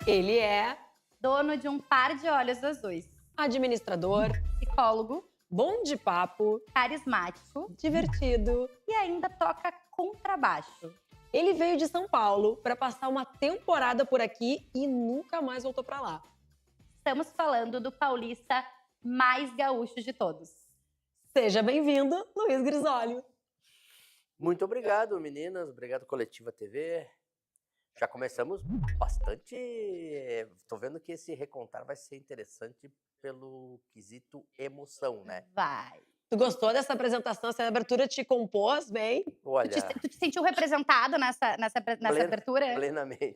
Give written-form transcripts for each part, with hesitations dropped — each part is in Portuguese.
Ele é Dono de um par de olhos azuis. administrador, Psicólogo, bom de papo, carismático divertido. e ainda toca contrabaixo. Ele veio de São Paulo para passar uma temporada por aqui e nunca mais voltou para lá. Estamos falando do paulista mais gaúcho de todos. Seja bem-vindo, Luiz Grisólio. Muito obrigado, meninas. Obrigado, Coletiva TV. Já começamos bastante. Tô vendo que esse recontar vai ser interessante pelo quesito emoção, né? Vai. Tu gostou dessa apresentação? Essa abertura te compôs bem? Olha, Tu te sentiu representado nessa abertura? plenamente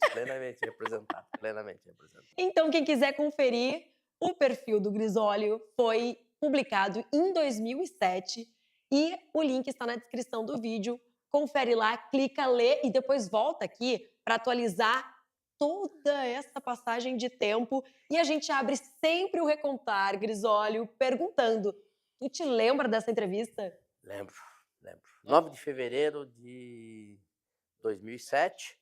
representado. Plenamente representado. Então, quem quiser conferir, o perfil do Grisólio foi publicado em 2007 e o link está na descrição do vídeo. Confere lá, clica, lê e depois volta aqui para atualizar toda essa passagem de tempo. E a gente abre sempre o Recontar, Grisólio, perguntando: tu te lembra dessa entrevista? Lembro. 9 de fevereiro de 2007,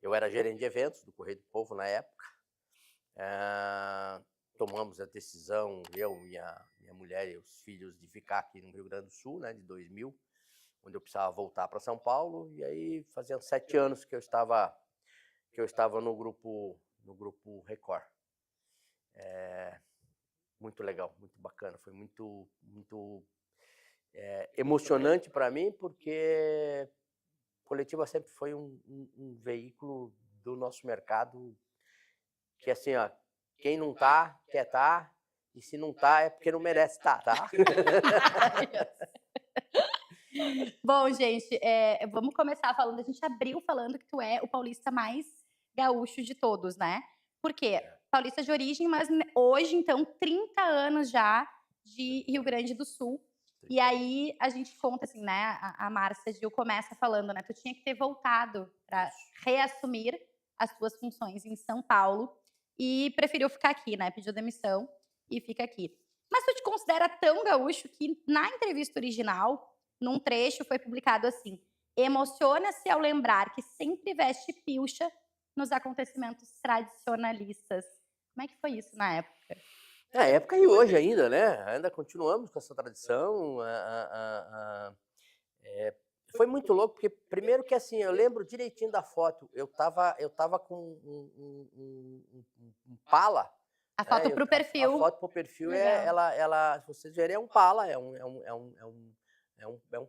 eu era gerente de eventos do Correio do Povo na época. Tomamos a decisão, eu, minha mulher e os filhos, de ficar aqui no Rio Grande do Sul, né, de 2000, onde eu precisava voltar para São Paulo. E aí faziam 7 anos que eu estava no grupo Record. Muito legal, muito bacana, foi muito emocionante para mim, porque Coletiva sempre foi um veículo do nosso mercado que, assim, ó, quem não tá, quer tá, e se não tá é porque não merece tá, tá? Bom, gente, vamos começar falando. A gente abriu falando que tu é o paulista mais gaúcho de todos, né? Por quê? Paulista de origem, mas hoje, então, 30 anos já de Rio Grande do Sul. E aí a gente conta assim, né? A Márcia Gil começa falando, né? Tu tinha que ter voltado para reassumir as tuas funções em São Paulo e preferiu ficar aqui, né? Pediu demissão e fica aqui. Mas tu te considera tão gaúcho que na entrevista original, num trecho, foi publicado assim: emociona-se ao lembrar que sempre veste pilcha nos acontecimentos tradicionalistas. Como é que foi isso na época? Na época e hoje ainda, né? Ainda continuamos com essa tradição. Foi muito louco, porque primeiro que, assim, eu lembro direitinho da foto. Eu tava com um Pala. A foto pro perfil. A foto pro perfil ela, se vocês verem, é um Pala, é um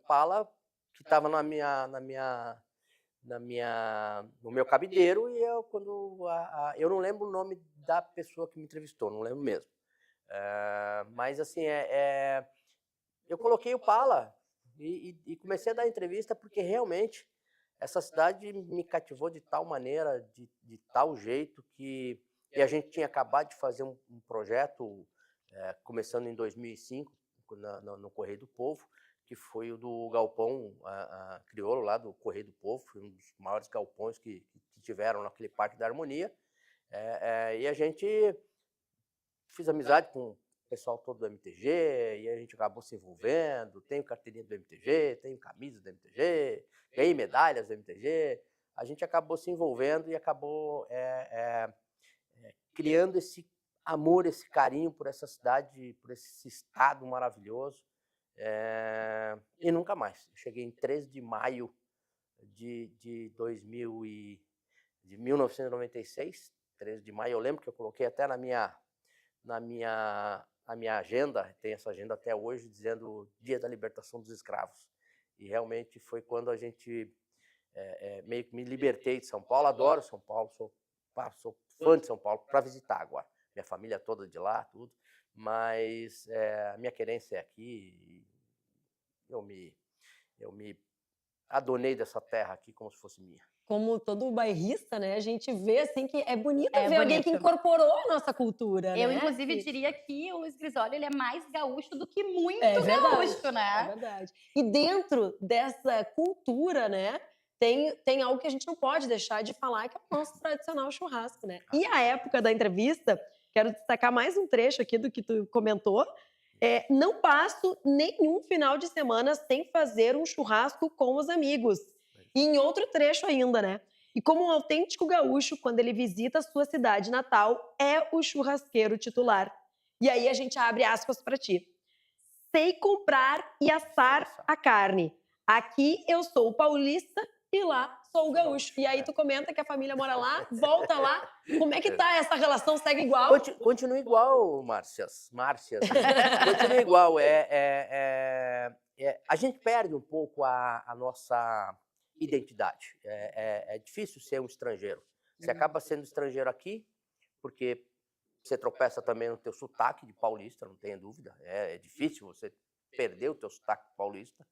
Pala que estava no meu cabideiro. E eu, eu não lembro o nome da pessoa que me entrevistou, não lembro mesmo. Mas, assim, eu coloquei o Pala e comecei a dar entrevista, porque realmente essa cidade me cativou de tal maneira, de tal jeito, que e a gente tinha acabado de fazer um projeto, começando em 2005, no Correio do Povo, que foi o do galpão crioulo lá do Correio do Povo. Foi um dos maiores galpões que tiveram naquele Parque da Harmonia. E a gente fiz amizade com o pessoal todo do MTG, e a gente acabou se envolvendo. Tenho carteirinha do MTG, tenho camisa do MTG, ganhei medalhas do MTG. A gente acabou se envolvendo e acabou criando esse amor, esse carinho por essa cidade, por esse estado maravilhoso. E nunca mais. Eu cheguei em 13 de maio de 1996, 13 de maio. Eu lembro que eu coloquei até na minha agenda, tem essa agenda até hoje, dizendo Dia da Libertação dos Escravos. E realmente foi quando a gente meio que me libertei de São Paulo. Adoro São Paulo, sou fã de São Paulo, para visitar agora. Minha família toda de lá, tudo. Mas a minha querência é aqui. Eu me adonei dessa terra aqui como se fosse minha. Como todo bairrista, né? A gente vê, assim, que é bonito ver bonito. alguém que incorporou a nossa cultura, Eu, né? inclusive, diria que o Luiz Grisólio, ele é mais gaúcho do que muito verdade, gaúcho, né? É verdade. E dentro dessa cultura, né, tem algo que a gente não pode deixar de falar, que é o nosso tradicional churrasco, né? E a época da entrevista, quero destacar mais um trecho aqui do que tu comentou. Não passo nenhum final de semana sem fazer um churrasco com os amigos. E em outro trecho ainda, né? E como um autêntico gaúcho, quando ele visita a sua cidade natal, é o churrasqueiro titular. E aí a gente abre aspas para ti. Sei comprar e assar a carne. Aqui eu sou o paulista e lá sou o gaúcho. E aí tu comenta que a família mora lá, volta lá. Como é que tá essa relação? Segue igual? Continua igual, Márcias. Continua igual. A gente perde um pouco a nossa identidade. É difícil ser um estrangeiro. Você acaba sendo estrangeiro aqui, porque você tropeça também no teu sotaque de paulista, não tenha dúvida. É difícil você perder o teu sotaque paulista.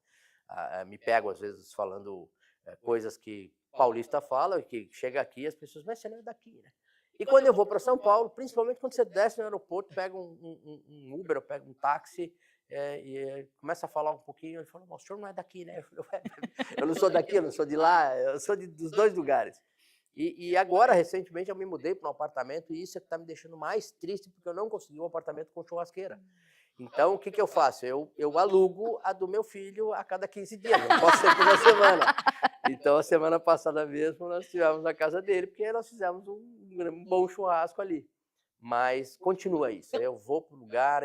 Me pego, às vezes, falando coisas que paulista fala e que chega aqui as pessoas, mas você não é daqui, né? E quando eu vou para São Paulo, principalmente quando você desce no aeroporto, pega um Uber, ou pega um táxi e começa a falar um pouquinho, ele fala, o senhor não é daqui, né? Eu não sou daqui, eu não sou de lá, eu sou dos dois lugares. E agora, recentemente, eu me mudei para um apartamento e isso é que está me deixando mais triste, porque eu não consegui um apartamento com churrasqueira. Então, o que eu faço? Eu alugo a do meu filho a cada 15 dias, não posso ser toda semana. Então, a semana passada mesmo, nós estivemos na casa dele, porque nós fizemos um bom churrasco ali. Mas continua isso, eu vou para o lugar,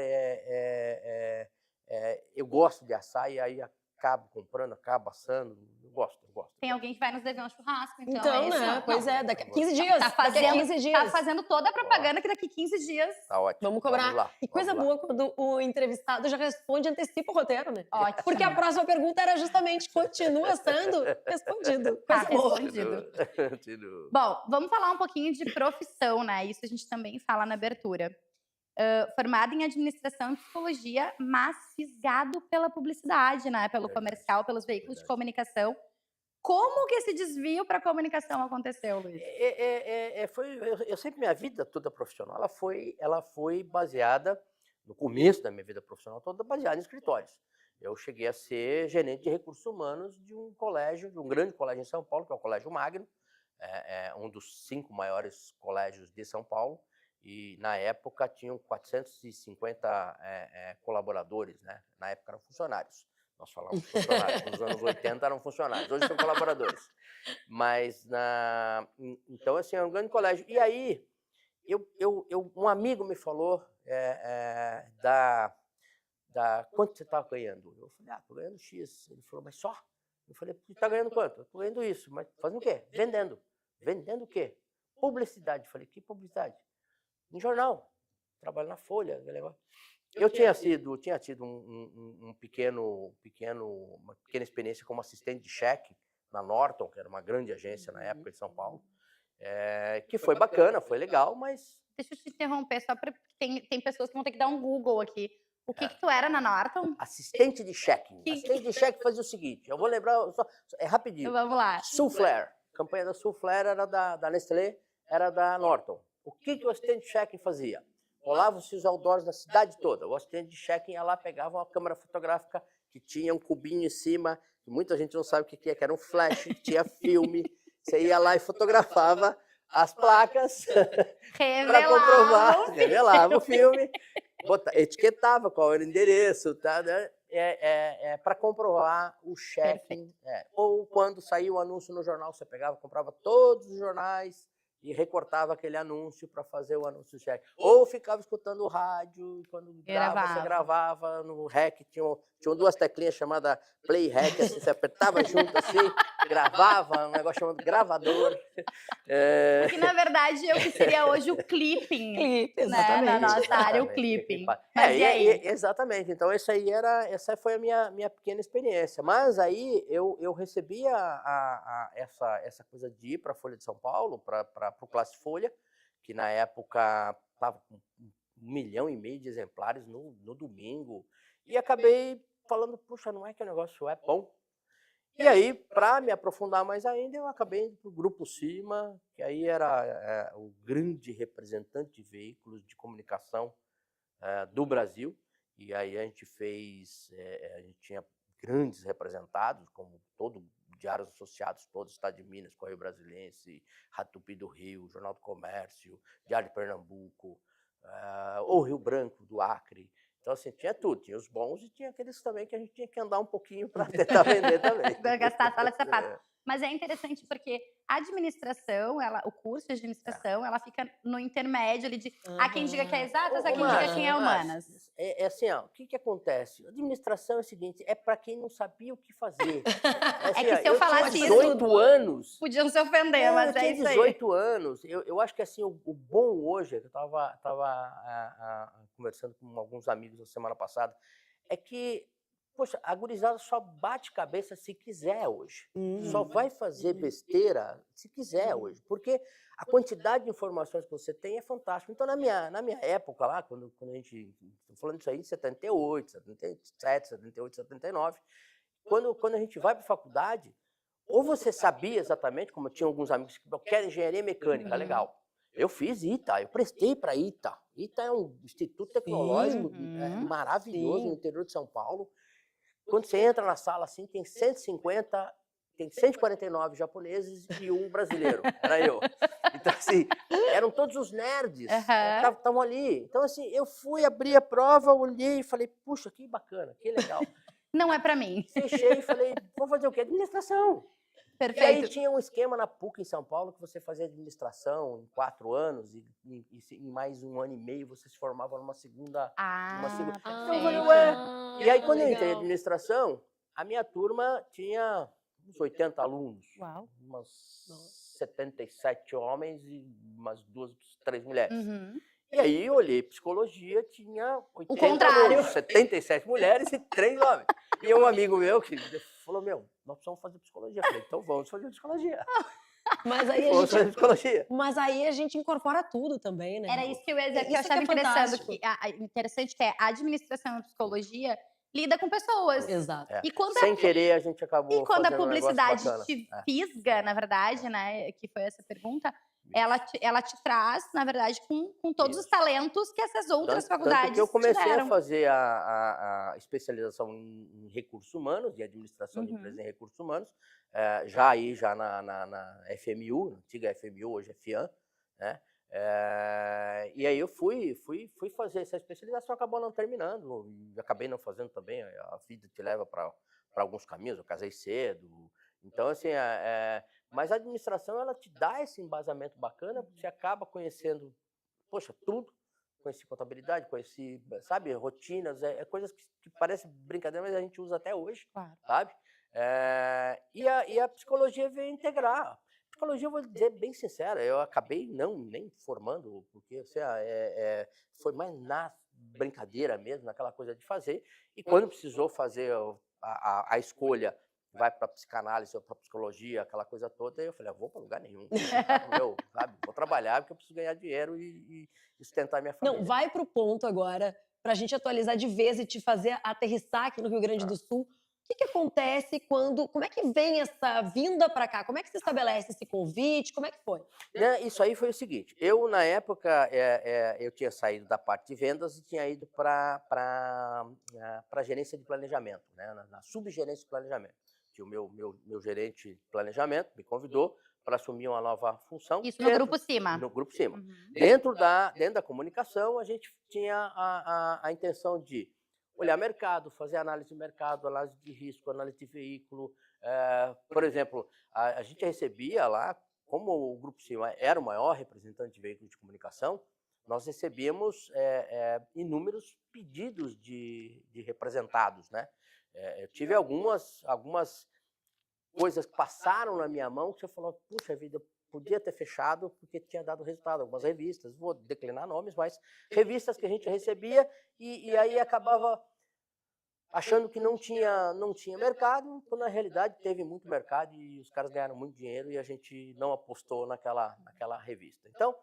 eu gosto de assar e aí acabo comprando, acabo assando, eu gosto. Tem alguém que vai nos dever um churrasco, então Então, é isso? né? Pois é, daqui a 15 dias. Tá Daqui a 15 dias. Tá fazendo toda a propaganda que daqui a 15 dias... Tá ótimo. Vamos cobrar. Vamos lá, E coisa boa quando o entrevistado já responde, antecipa o roteiro, né? Ótimo. Porque a próxima pergunta era justamente, continua sendo respondido. Coisa Tá boa. respondido. Bom, vamos falar um pouquinho de profissão, né? Isso a gente também fala na abertura. Formada em administração e psicologia, mas fisgado pela publicidade, né? Pelo comercial, pelos veículos de comunicação. Como que esse desvio para a comunicação aconteceu, Luiz? Eu sempre, minha vida toda profissional, ela foi baseada, no começo da minha vida profissional toda, baseada em escritórios. Eu cheguei a ser gerente de recursos humanos de um colégio, de um grande colégio em São Paulo, que é o Colégio Magno, um dos 5 maiores colégios de São Paulo. E, na época, tinham 450 colaboradores, né? Na época eram funcionários. Nós falamos funcionários, nos anos 80 eram funcionários, hoje são colaboradores. Mas, então, assim, era um grande colégio. E aí, um amigo me falou quanto você estava ganhando? Eu falei, estou ganhando X. Ele falou, mas só? Eu falei, você está ganhando quanto? Eu estou ganhando isso. Mas fazendo o quê? Vendendo. Vendendo o quê? Publicidade. Eu falei, que publicidade? Em jornal. Trabalho na Folha. Eu tinha tido uma pequena experiência como assistente de cheque na Norton, que era uma grande agência na época em São Paulo, que foi bacana, foi legal, mas... Deixa eu te interromper, só porque tem pessoas que vão ter que dar um Google aqui. O que tu era na Norton? Assistente de cheque. Assistente de cheque fazia o seguinte, eu vou lembrar, rapidinho. Vamos lá. Sulflair. A campanha da Sulflair era da Nestlé, era da Norton. O que o assistente de cheque fazia? Rolavam-se os outdoors da cidade toda. O assistente de check ia lá, pegava uma câmera fotográfica que tinha um cubinho em cima, que muita gente não sabe o que era um flash, que tinha filme. Você ia lá e fotografava as placas para comprovar, revelava o filme, etiquetava qual era o endereço, tá, né? Para comprovar o cheque. Ou quando saía o anúncio no jornal, você pegava, comprava todos os jornais e recortava aquele anúncio para fazer o anúncio de cheque. Ou ficava escutando o rádio, quando você gravava no REC, tinham 2 teclinhas chamadas Play REC, assim, você apertava junto assim, gravava, um negócio chamado gravador. Que na verdade é o que seria hoje o clipping. Exatamente. Né? Na nossa área, o clipping. Exatamente. Então, essa foi a minha pequena experiência. Mas aí eu recebia essa coisa de ir para a Folha de São Paulo, para o Classe Folha, que na época estava com 1,5 milhão de exemplares no domingo. E acabei falando, puxa, não é que o negócio é bom? E aí, para me aprofundar mais ainda, eu acabei indo para o Grupo Cima, que aí era o grande representante de veículos de comunicação do Brasil. E aí a gente a gente tinha grandes representados, como Diários Associados, todo o Estado de Minas, Correio Brasiliense, Rádio Tupi do Rio, Jornal do Comércio, Diário de Pernambuco, o Rio Branco do Acre. Então, assim, tinha tudo. Tinha os bons e tinha aqueles também que a gente tinha que andar um pouquinho para tentar vender também. Gastar a sala de sapato. Mas é interessante porque a administração, o curso de administração, ela fica no intermédio ali de há quem diga que é exatas, há quem diga que é humanas. É assim, ó, o que acontece? A administração é o seguinte, é para quem não sabia o que fazer. É que se eu falasse tinha isso, 18 anos. Podiam se ofender, mas eu é tinha isso aí. 18 anos. Eu acho que assim, o bom hoje, eu estava conversando com alguns amigos na semana passada, é que, poxa, a gurizada só bate cabeça se quiser hoje. Só vai fazer besteira se quiser hoje. Porque a quantidade de informações que você tem é fantástica. Então, na minha época lá, quando a gente... Estou falando isso aí em 78, 77, 78, 79. Quando a gente vai para a faculdade, ou você sabia exatamente, como eu tinha alguns amigos que querem engenharia mecânica, legal. Eu fiz ITA, eu prestei para ITA. ITA é um instituto tecnológico maravilhoso no interior de São Paulo. Quando você entra na sala assim, tem 150, tem 149 japoneses e um brasileiro. Era eu. Então, assim, eram todos os nerds. Estavam ali. Então, assim, eu fui abrir a prova, olhei e falei, puxa, que bacana, que legal. Não é para mim. Fechei e falei, vou fazer o quê? Administração. Perfeito. E aí tinha um esquema na PUC em São Paulo que você fazia administração em 4 anos e em mais 1 ano e meio você se formava numa segunda... Então eu falei, ué... E aí quando eu entrei em administração, a minha turma tinha uns 80 alunos. Uau. Umas 77 homens e umas 2, 3 mulheres. E aí eu olhei psicologia, tinha 80 alunos, 77 mulheres e 3 homens. E um amigo meu que falou, nós precisamos fazer psicologia. Eu falei, então vamos fazer psicologia. Mas aí a gente incorpora tudo também, né? Era isso que eu ia dizer, que eu achava interessante, que é a administração e a psicologia lida com pessoas. Exato. E quando sem querer a gente acabou. E quando a fazendo publicidade um negócio te fisga, na verdade, né, que foi essa pergunta, ela te traz, na verdade, com todos os talentos que essas outras faculdades tanto que eu comecei tiveram. a fazer a especialização em recursos humanos, e administração de empresas em recursos humanos, já na FMU, antiga FMU, hoje é FIAM, né? E aí eu fui fazer essa especialização, acabou não terminando, e acabei não fazendo também, a vida te leva para alguns caminhos, eu casei cedo, então assim, mas a administração ela te dá esse embasamento bacana, porque você acaba conhecendo, poxa, tudo, conheci contabilidade, conheci, sabe, rotinas, coisas que parecem brincadeira, mas a gente usa até hoje, sabe? E a psicologia veio integrar. Psicologia, eu vou dizer bem sincera, eu acabei nem formando, porque assim, foi mais na brincadeira mesmo, naquela coisa de fazer, e quando precisou fazer a escolha, vai para psicanálise ou para psicologia, aquela coisa toda, eu falei, vou para lugar nenhum, sabe? Vou trabalhar porque eu preciso ganhar dinheiro e sustentar minha família. Não, vai para o ponto agora, para a gente atualizar de vez e te fazer aterrissar aqui no Rio Grande do Sul. O que acontece como é que vem essa vinda para cá? Como é que se estabelece esse convite? Como é que foi? Isso aí foi o seguinte, eu na época, eu tinha saído da parte de vendas e tinha ido para a gerência de planejamento, né? Na subgerência de planejamento. Que o meu gerente de planejamento me convidou para assumir uma nova função. Isso no Grupo Cima. No Grupo Cima. Dentro da comunicação, a gente tinha a intenção de olhar mercado, fazer análise de mercado, análise de risco, análise de veículo. Por exemplo, a gente recebia lá, como o Grupo Cima era o maior representante de veículo de comunicação, nós recebíamos inúmeros pedidos de representados, né? Eu tive algumas coisas que passaram na minha mão que eu falava, puxa vida, eu podia ter fechado porque tinha dado resultado. Algumas revistas, vou declinar nomes, mas revistas que a gente recebia e aí acabava achando que não tinha mercado, quando na realidade teve muito mercado e os caras ganharam muito dinheiro e a gente não apostou naquela revista. Então,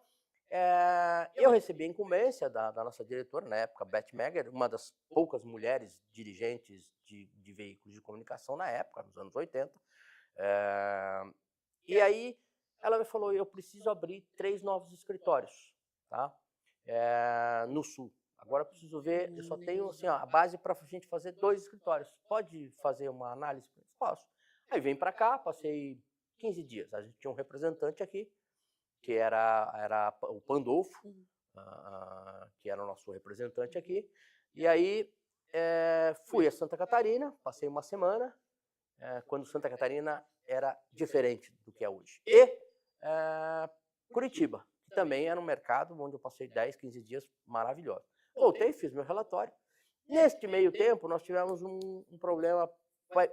eu recebi a incumbência da nossa diretora, na época, Beth Megger, uma das poucas mulheres dirigentes de veículos de comunicação na época, nos anos 80. E aí ela me falou, eu preciso abrir 3 novos escritórios, tá? No Sul. Agora eu preciso ver, eu só tenho assim, a base para a gente fazer 2 escritórios. Pode fazer uma análise? Posso. Aí vim para cá, passei 15 dias. A gente tinha um representante aqui, que era o Pandolfo, que era o nosso representante aqui. E aí fui a Santa Catarina, passei uma semana quando Santa Catarina era diferente do que é hoje. E Curitiba, que também era um mercado onde eu passei 10, 15 dias maravilhosos. Voltei, fiz meu relatório. Neste meio tempo, nós tivemos um problema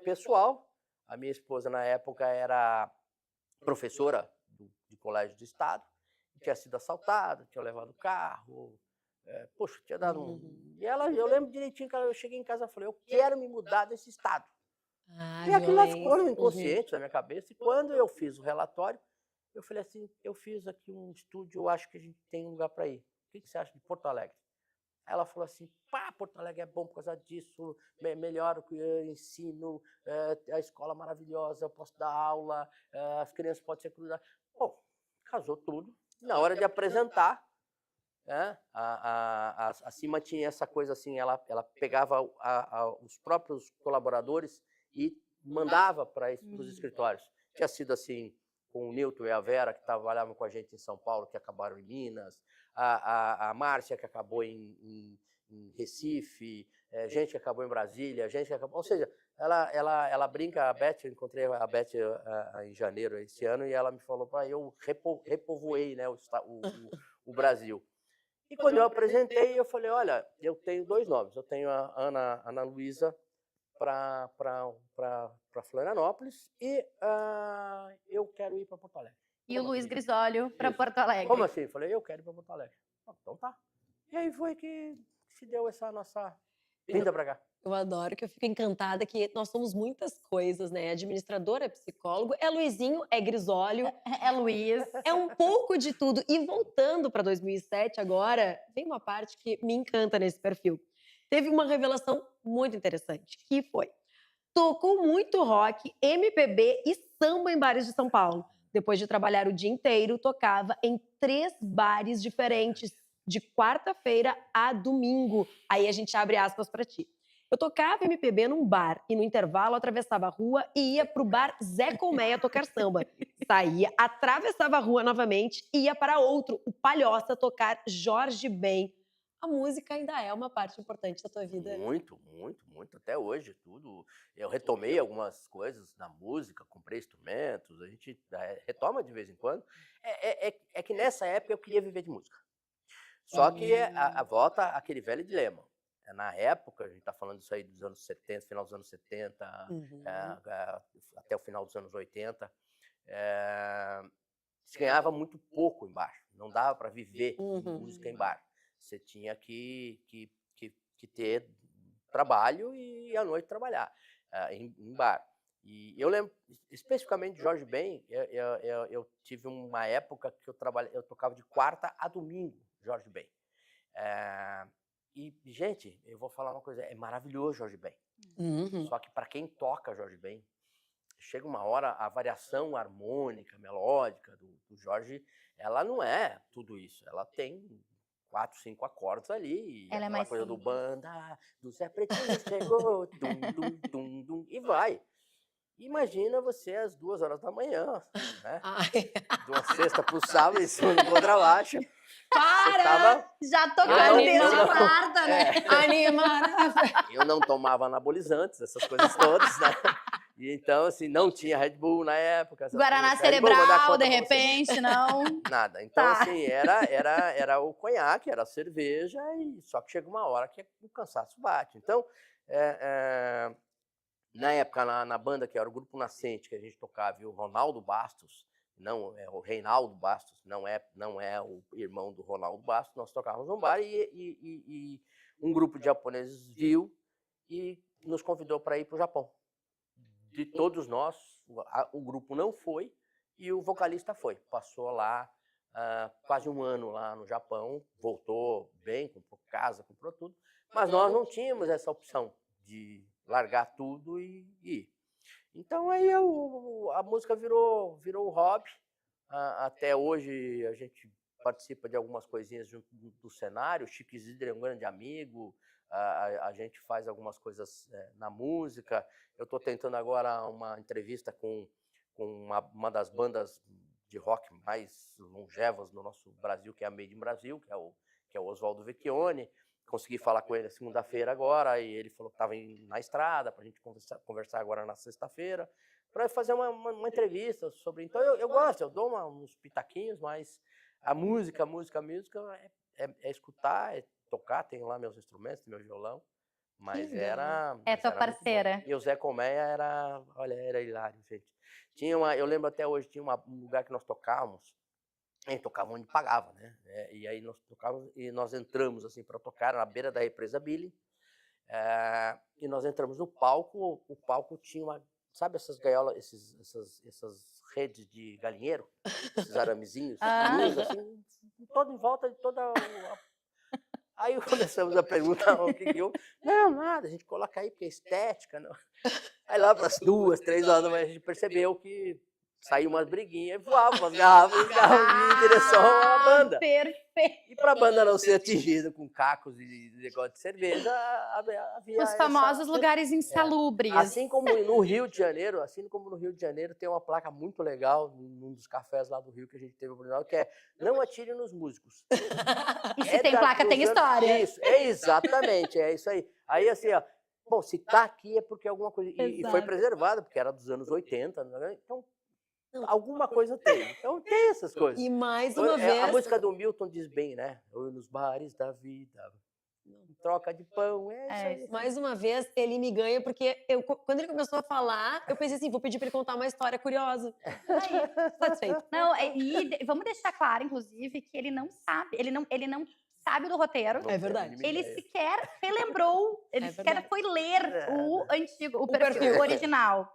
pessoal. A minha esposa, na época, era professora de colégio de estado, tinha sido assaltada, tinha levado o carro, poxa, tinha dado E eu lembro direitinho que eu cheguei em casa e falei, eu quero me mudar desse estado. E aquilo lá ficou no inconsciente da minha cabeça, e quando eu fiz o relatório, eu falei assim, eu fiz aqui um estúdio, eu acho que a gente tem um lugar para ir. O que você acha de Porto Alegre? Ela falou assim, Porto Alegre é bom por causa disso, melhor o que eu ensino, a escola maravilhosa, eu posso dar aula, as crianças podem ser cruzadas. Bom, casou tudo. Na hora de apresentar, a Cima tinha essa coisa assim, ela pegava os próprios colaboradores e mandava para os escritórios. Tinha sido assim com o Newton e a Vera, que trabalhavam com a gente em São Paulo, que acabaram em Minas, a Márcia, que acabou em Recife, gente que acabou em Brasília, gente que acabou... Ou seja, ela brinca, a Beth, eu encontrei a Beth em janeiro esse ano, e ela me falou, eu repovoei, né, o Brasil. E quando eu apresentei, eu falei, olha, eu tenho 2 nomes. Eu tenho a Ana Luísa para Florianópolis e eu quero ir para Porto Alegre. E o Luiz Grisólio para Porto Alegre. Como assim? Eu falei, eu quero ir para Porto Alegre. Então tá. E aí foi que se deu essa nossa vinda para cá. Eu adoro, que eu fico encantada que nós somos muitas coisas, né? Administrador, é psicólogo, é Luizinho, é Grisólio. É Luiz. É um pouco de tudo. E voltando para 2007 agora, vem uma parte que me encanta nesse perfil. Teve uma revelação muito interessante, que foi: tocou muito rock, MPB e samba em bares de São Paulo. Depois de trabalhar o dia inteiro, tocava em 3 bares diferentes, de quarta-feira a domingo. Aí a gente abre aspas para ti. Eu tocava MPB num bar e no intervalo atravessava a rua e ia pro bar Zé Colmeia tocar samba. Saía, atravessava a rua novamente e ia para outro, o Palhoça, tocar Jorge Ben. A música ainda é uma parte importante da tua vida. Muito, muito, muito. Até hoje, tudo. Eu retomei algumas coisas na música, comprei instrumentos, a gente retoma de vez em quando. É que nessa época eu queria viver de música. Só que volta aquele velho dilema. Na época, a gente está falando isso aí dos anos 70, final dos anos 70, até o final dos anos 80, se ganhava muito pouco em bar. Não dava para viver de música em bar. Você tinha que ter trabalho e à noite trabalhar em bar. E eu lembro, especificamente de Jorge Ben, eu tive uma época que eu tocava de quarta a domingo, Jorge Ben. E, gente, eu vou falar uma coisa, é maravilhoso Jorge Ben. Só que para quem toca Jorge Ben, chega uma hora, a variação harmônica, melódica do Jorge, ela não é tudo isso. Ela tem 4, 5 acordes ali. Ela é mais coisa simples. do banda, do Zé Pretinho chegou, e vai. Imagina você às 2 horas da manhã, né? De uma sexta para o sábado, em cima do contrabaixo. Para! Já tocando desde não- quarta, né? Animada! Eu não tomava anabolizantes, essas coisas todas, né? E então, assim, não tinha Red Bull na época. essas Guaraná coisas. Red Bull, vou dar cerebral, conta de pra você. repente, não. Nada. Então, Tá. assim, era o conhaque, era a cerveja, e só que chega uma hora que o cansaço bate. Então, na época, na banda, que era o Grupo Nascente, que a gente tocava, e o Ronaldo Bastos, não é o Reinaldo Bastos, não é o irmão do Ronaldo Bastos, nós tocávamos num bar e um grupo de japoneses viu e nos convidou para ir para o Japão. De todos nós, o grupo não foi e o vocalista foi. Passou lá quase 1 ano lá no Japão, voltou bem, comprou casa, comprou tudo, mas nós não tínhamos essa opção de largar tudo e ir. Então aí a música virou hobby. Até hoje a gente participa de algumas coisinhas junto do cenário. O Chico Isidro é um grande amigo. A gente faz algumas coisas na música. Eu estou tentando agora uma entrevista com uma das bandas de rock mais longevas no nosso Brasil, que é a Made in Brasil, que é o Oswaldo Vecchione. consegui falar com ele segunda-feira agora, e ele falou que estava na estrada para a gente conversar agora na sexta-feira, para fazer uma entrevista sobre... Então eu gosto, eu dou uns pitaquinhos, mas a música é escutar, é tocar, tenho lá meus instrumentos, meu violão, mas legal. era... É mas tua era muito bom. parceira. E o Zé Colmeia era hilário, gente. Eu lembro até hoje, tinha um lugar que nós tocávamos, a gente tocava onde pagava, né? E aí nós tocávamos e nós entramos assim para tocar na beira da represa Billy. E nós entramos no palco. O palco tinha sabe essas gaiolas, essas redes de galinheiro, esses aramezinhos, luz, assim, todo em volta de toda Aí começamos a perguntar o que eu... Não, nada, a gente coloca aí porque é estética. Não. Aí lá para as 2, 3 horas da manhã a gente percebeu que saiu umas briguinhas e voavam umas garrafas em direção à banda. Perfeito. E para a banda não ser atingida com cacos e negócio de cerveja, havia Os famosos lugares insalubres. Assim como no Rio de Janeiro, tem uma placa muito legal num dos cafés lá do Rio que a gente teve a oportunidade, que é não atire nos músicos. E se tem placa, tem história. Isso, exatamente, é isso aí. Aí assim, ó, bom, se tá aqui é porque alguma coisa... E foi preservada, porque era dos anos 80, né? Então alguma coisa tem. Então tem essas coisas. E mais uma vez... A música do Milton diz bem, né? Eu nos bares da vida, troca de pão, é isso aí. Mais uma vez, ele me ganha, porque quando ele começou a falar, eu pensei assim, vou pedir para ele contar uma história curiosa. Aí, satisfeito. Não, e vamos deixar claro, inclusive, que ele não sabe, ele não sabe do roteiro. É verdade. Ele sequer relembrou, ele sequer foi ler o perfil perfil original.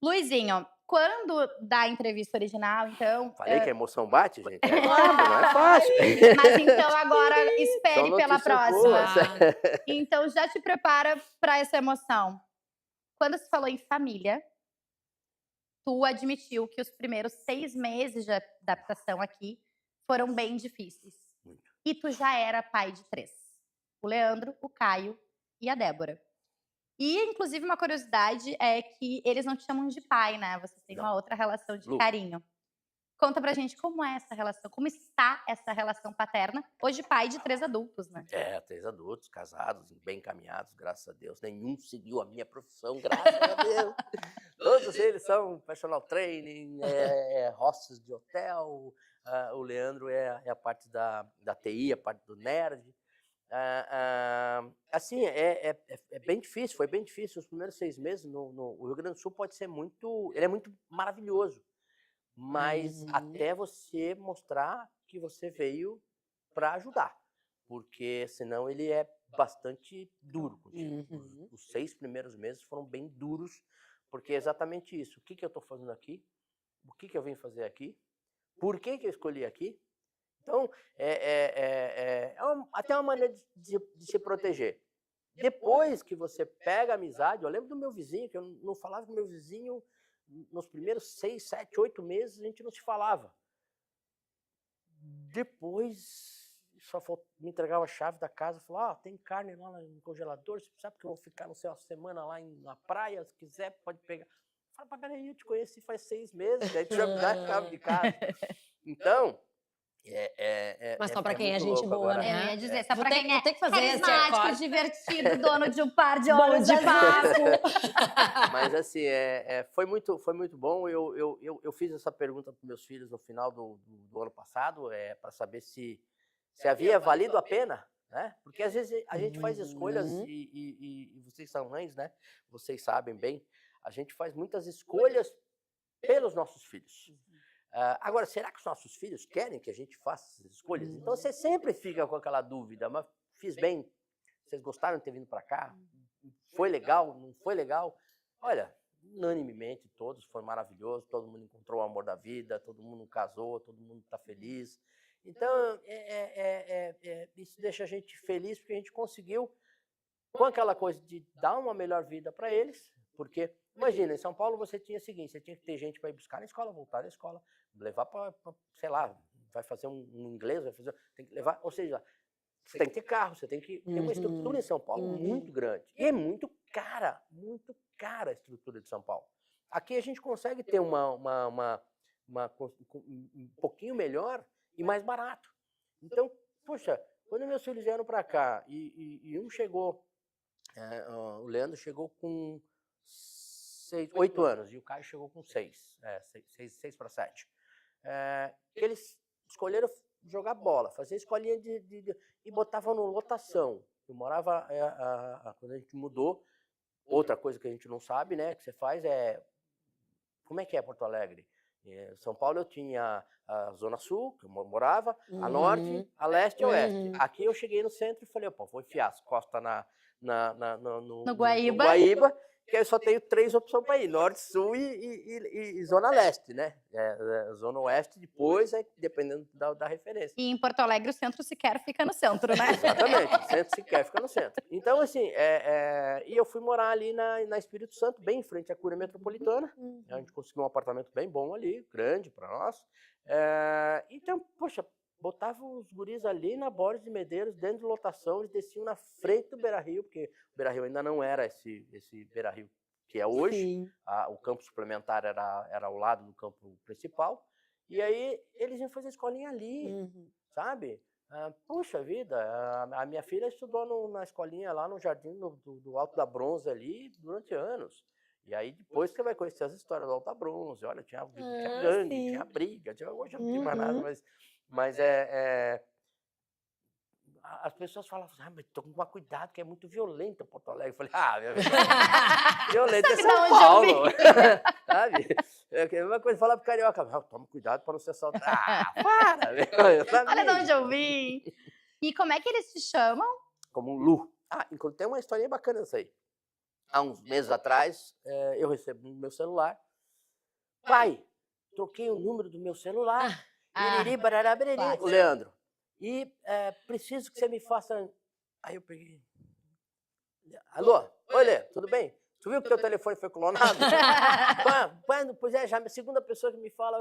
Luizinho, quando dá a entrevista original, então... Falei que a emoção bate, gente? É claro, não é fácil. Mas então agora espere pela próxima. Boas. Então já te prepara para essa emoção. Quando se falou em família, tu admitiu que os primeiros 6 meses de adaptação aqui foram bem difíceis. Muito. E tu já era pai de 3. O Leandro, o Caio e a Débora. E, inclusive, uma curiosidade é que eles não te chamam de pai, né? Vocês têm uma outra relação de carinho. Conta pra gente como é essa relação, como está essa relação paterna, hoje pai de 3 adultos, né? 3 adultos, casados, bem encaminhados, graças a Deus. Nenhum seguiu a minha profissão, graças a Deus. Todos eles são personal training, hostess de hotel. O Leandro é a parte da TI, a parte do nerd. Assim, é bem difícil, foi bem difícil. Os primeiros 6 meses no Rio Grande do Sul pode ser ele é muito maravilhoso. Mas até você mostrar que você veio para ajudar, porque senão ele é bastante duro contigo. Os 6 primeiros meses foram bem duros, porque é exatamente isso. O que eu estou fazendo aqui? O que eu vim fazer aqui? Por que eu escolhi aqui? Então, até uma maneira de se proteger. Depois que você pega a amizade, eu lembro do meu vizinho, que eu não falava com meu vizinho nos primeiros 6, 7, 8 meses, a gente não se falava. Depois, só me entregava a chave da casa, falou, tem carne lá no congelador, você sabe que eu vou ficar, não sei, uma semana lá na praia, se quiser, pode pegar. Fala, peraí, eu te conheci faz 6 meses, aí tu já me dá a chave de casa. Então... Mas só pra quem é gente boa, Eu né? ia dizer, só pra quem é tem que fazer esse carismático, corte. divertido, dono de um par de olhos de papo. Mas assim, foi muito bom. Eu fiz essa pergunta para meus filhos no final do ano passado, para saber se havia valido a pena, né? Porque às vezes a gente faz escolhas e vocês são mães, né? Vocês sabem bem, a gente faz muitas escolhas pelos nossos filhos. Agora, será que os nossos filhos querem que a gente faça essas escolhas? Então, você sempre fica com aquela dúvida, mas fiz bem? Vocês gostaram de ter vindo para cá? Foi legal? Não foi legal? Olha, unanimemente, todos, foi maravilhoso, todo mundo encontrou o amor da vida, todo mundo casou, todo mundo está feliz. Então, isso deixa a gente feliz, porque a gente conseguiu, com aquela coisa de dar uma melhor vida para eles, porque... Imagina, em São Paulo você tinha o seguinte, você tinha que ter gente para ir buscar na escola, voltar da escola, levar para, sei lá, vai fazer um inglês, tem que levar, ou seja, você tem que ter carro, você tem que ter uma estrutura em São Paulo muito grande. E é muito cara a estrutura de São Paulo. Aqui a gente consegue ter um pouquinho melhor e mais barato. Então, poxa, Quando meus filhos vieram para cá e um chegou, o Leandro chegou com 8 anos e o Caio chegou com 6 para 7. Eles escolheram jogar bola, fazer escolinha e botavam no lotação. Eu morava, quando a gente mudou, outra coisa que a gente não sabe, né, que você faz como é que é Porto Alegre? São Paulo eu tinha a Zona Sul, que eu morava, a Norte, a Leste e a Oeste. Aqui eu cheguei no centro e falei, pô, vou enfiar as costas no Guaíba, que aí eu só tenho 3 opções para ir, Norte, Sul e Zona Leste, né? Zona Oeste depois, dependendo da referência. E em Porto Alegre o centro sequer fica no centro, né? Exatamente, o centro sequer fica no centro. Então, assim, e eu fui morar ali na Espírito Santo, bem em frente à Cúria Metropolitana. A gente conseguiu um apartamento bem bom ali, grande para nós. Então, poxa, botava os guris ali na Borges de Medeiros, dentro de lotação, eles desciam na frente do Beira-Rio, porque o Beira-Rio ainda não era esse Beira-Rio que é hoje. O campo suplementar era ao lado do campo principal. E aí eles iam fazer escolinha ali, sabe? Puxa vida, a minha filha estudou na escolinha lá no Jardim do Alto da Bronze ali durante anos. E aí depois você vai conhecer as histórias do Alto da Bronze. Olha, tinha gangue, tinha briga, hoje eu não tenho mais nada, mas as pessoas falavam assim, mas toma cuidado que é muito violento Porto Alegre. Eu falei, meu violento é São Paulo. Sabe? É a mesma coisa falar pro carioca, toma cuidado para não ser assaltado. Para! Olha de onde eu vim. E como é que eles te chamam? Como Lu. Inclusive tem uma historinha bacana disso aí. Há uns meses atrás, eu recebo no meu celular, pai, troquei o número do meu celular, o Leandro. E preciso que você me faça... Aí eu peguei... Alô? Oi, Lê, tudo bem? Tu viu que teu telefone foi clonado? Pois é, já a segunda pessoa que me fala...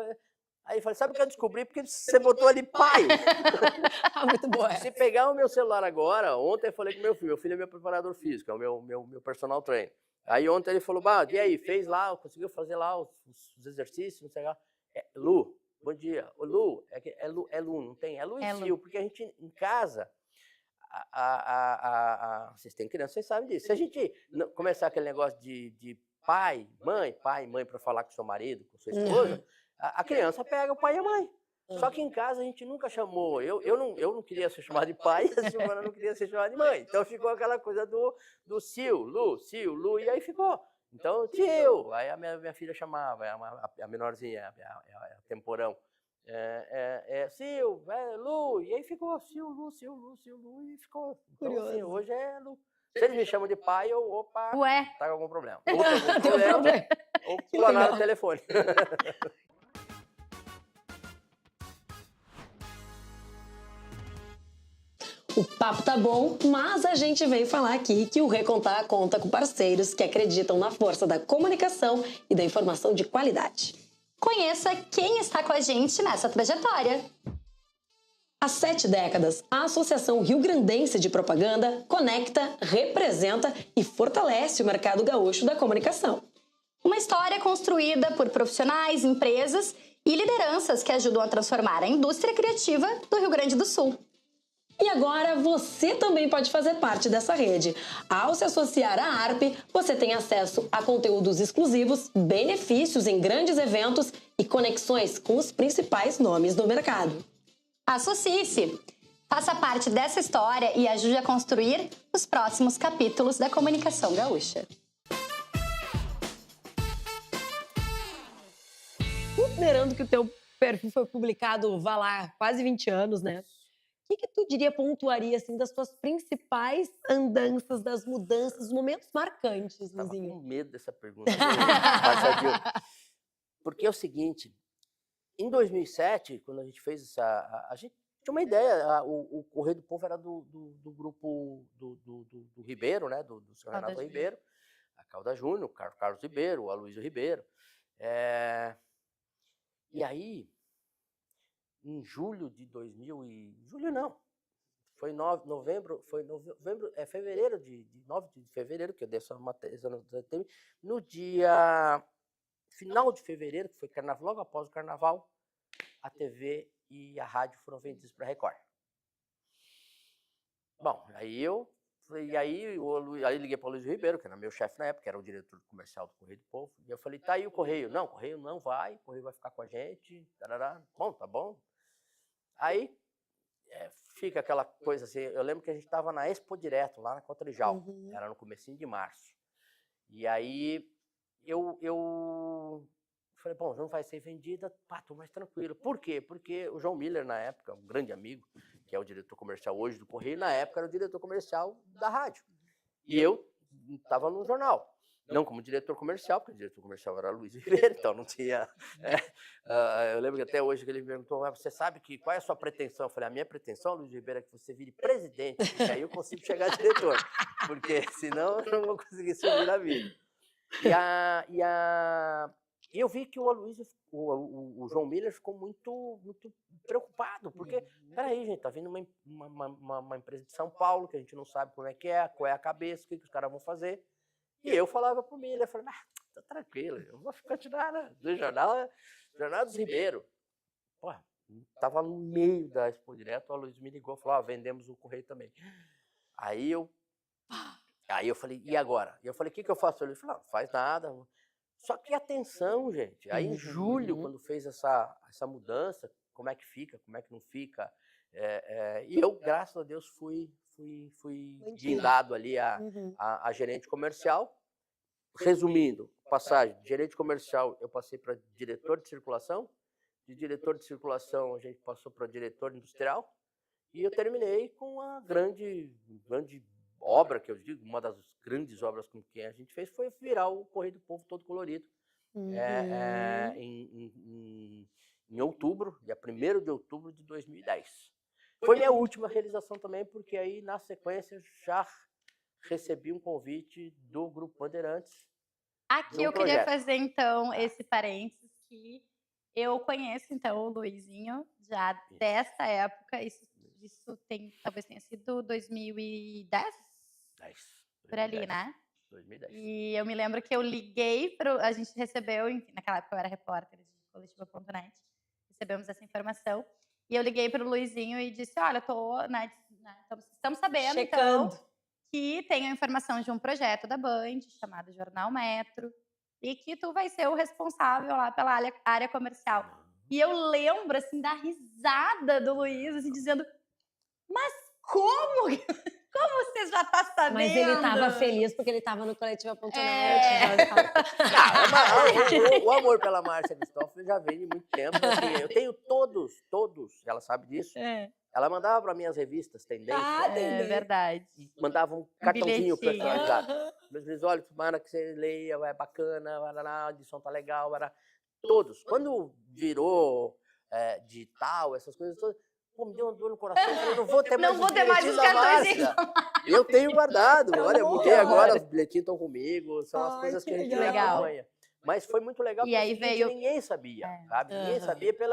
Aí eu falei, sabe o que eu descobri? Porque você botou ali pai. Muito boa. Se pegar o meu celular agora, ontem eu falei com meu filho é meu preparador físico, é o meu personal trainer. Aí ontem ele falou, e aí, fez lá, conseguiu fazer lá os exercícios, não sei lá. Lu, bom dia. Ô, Lu, é Lu, não tem? É Lu e Sil, porque a gente, em casa, vocês têm criança, vocês sabem disso. Se a gente começar aquele negócio de pai, mãe, para falar com seu marido, com sua esposa, a criança pega o pai e a mãe. Só que em casa a gente nunca chamou. Eu não queria ser chamado de pai, a Silvana não queria ser chamada de mãe. Então ficou aquela coisa do Sil, Lu, e aí ficou. Então, tio, aí a minha filha chamava, a menorzinha, a temporão. Sil, Lu, e aí ficou Sil, Lu, e ficou. Então, assim, hoje é Lu. Se eles me chamam de pai, opa, tá com algum problema. Ou tem algum problema, ou clonaram o telefone. O papo tá bom, mas a gente veio falar aqui que o Recontar conta com parceiros que acreditam na força da comunicação e da informação de qualidade. Conheça quem está com a gente nessa trajetória. Há 7 décadas, a Associação Rio Grandense de Propaganda conecta, representa e fortalece o mercado gaúcho da comunicação. Uma história construída por profissionais, empresas e lideranças que ajudam a transformar a indústria criativa do Rio Grande do Sul. E agora você também pode fazer parte dessa rede. Ao se associar à ARP, você tem acesso a conteúdos exclusivos, benefícios em grandes eventos e conexões com os principais nomes do mercado. Associe-se! Faça parte dessa história e ajude a construir os próximos capítulos da comunicação gaúcha. Considerando que o teu perfil foi publicado, vá lá, quase 20 anos, né? O que tu diria, pontuaria, assim, das tuas principais andanças, das mudanças, dos momentos marcantes, Luzinho? Tava com medo dessa pergunta. Porque é o seguinte, em 2007, quando a gente fez a gente tinha uma ideia, o Correio do Povo era do grupo do Ribeiro, né? Do senhor Renato Ribeiro, a Calda Júnior, o Carlos Ribeiro, o Aloysio Ribeiro. E aí, em julho de 2000 julho não, foi fevereiro, 9 de fevereiro, que eu dei essa matéria, no dia final de fevereiro, que foi carnaval, logo após o carnaval, a TV e a rádio foram vendidas para a Record. Bom, aí eu liguei para o Luiz Ribeiro, que era meu chefe na época, que era o diretor comercial do Correio do Povo, e eu falei, tá aí o Correio. Não, o Correio não vai, o Correio vai ficar com a gente, tarará. Bom, tá bom. Aí fica aquela coisa assim, eu lembro que a gente estava na Expo Direto, lá na Cotrijal, era no comecinho de março. E aí eu falei, bom, não vai ser vendida, pá, tô mais tranquilo. Por quê? Porque o João Miller, na época, um grande amigo, que é o diretor comercial hoje do Correio, na época era o diretor comercial da rádio. E eu estava no jornal. Não como diretor comercial, porque o diretor comercial era Luiz Ribeiro, então não tinha... eu lembro que até hoje que ele me perguntou, você sabe qual é a sua pretensão? Eu falei, a minha pretensão, Luiz Ribeiro, é que você vire presidente, porque aí eu consigo chegar a diretor, porque senão eu não vou conseguir subir na vida. E eu vi que o João Miller ficou muito preocupado, porque, peraí, gente, tá vindo uma empresa de São Paulo, que a gente não sabe como é que é, qual é a cabeça, o que os caras vão fazer. E eu falava pro Miller, eu falei, tá tranquilo, eu vou continuar do Jornal dos Ribeiro. Pô, tava no meio da Expo Direto, a Luiz me ligou e falou, vendemos o Correio também. Aí eu falei, e agora? E eu falei, o que eu faço? Ele falou, não faz nada. Só que atenção, gente. Aí em julho, quando fez essa mudança, como é que fica, como é que não fica? E eu, graças a Deus, fui guindado ali a gerente comercial. Resumindo, passagem, gerente comercial, eu passei para diretor de circulação. De diretor de circulação, a gente passou para diretor industrial. E eu terminei com a grande obra, que eu digo, uma das grandes obras com que a gente fez, foi virar o Correio do Povo todo colorido. Em outubro, dia 1º de outubro de 2010. Foi minha última realização também, porque aí, na sequência, já recebi um convite do Grupo Bandeirantes. Aqui eu queria fazer, então, esse parênteses, que eu conheço, então, o Luizinho já dessa época. Isso talvez tenha sido 2010? Por ali, né? 2010. E eu me lembro que eu liguei a gente recebeu, enfim, naquela época eu era repórter de coletiva.net, recebemos essa informação, e eu liguei para o Luizinho e disse, olha, estamos sabendo, então, que tem a informação de um projeto da Band, chamado Jornal Metro, e que tu vai ser o responsável lá pela área comercial. E eu lembro, assim, da risada do Luiz, assim, dizendo, mas como? Como você já tá sabendo? Mas ele estava feliz porque ele estava no coletiva.net. O amor pela Márcia Cristófilo já vem de muito tempo. Assim, eu tenho todos, ela sabe disso. Ela mandava para mim as revistas Tendência. É verdade. Mandava um cartãozinho personalizado. Meus filhos, olha, tomara que você leia, é bacana, a edição tá legal. Todos. Quando virou digital, essas coisas todas, me deu uma dor no coração. Eu não vou ter mais os cartões. Eu tenho guardado. Olha, eu mudei agora, os bilhetinhos estão comigo, são as coisas que a gente acompanha. Mas foi muito legal, porque aí ninguém sabia, sabe? Ninguém sabia que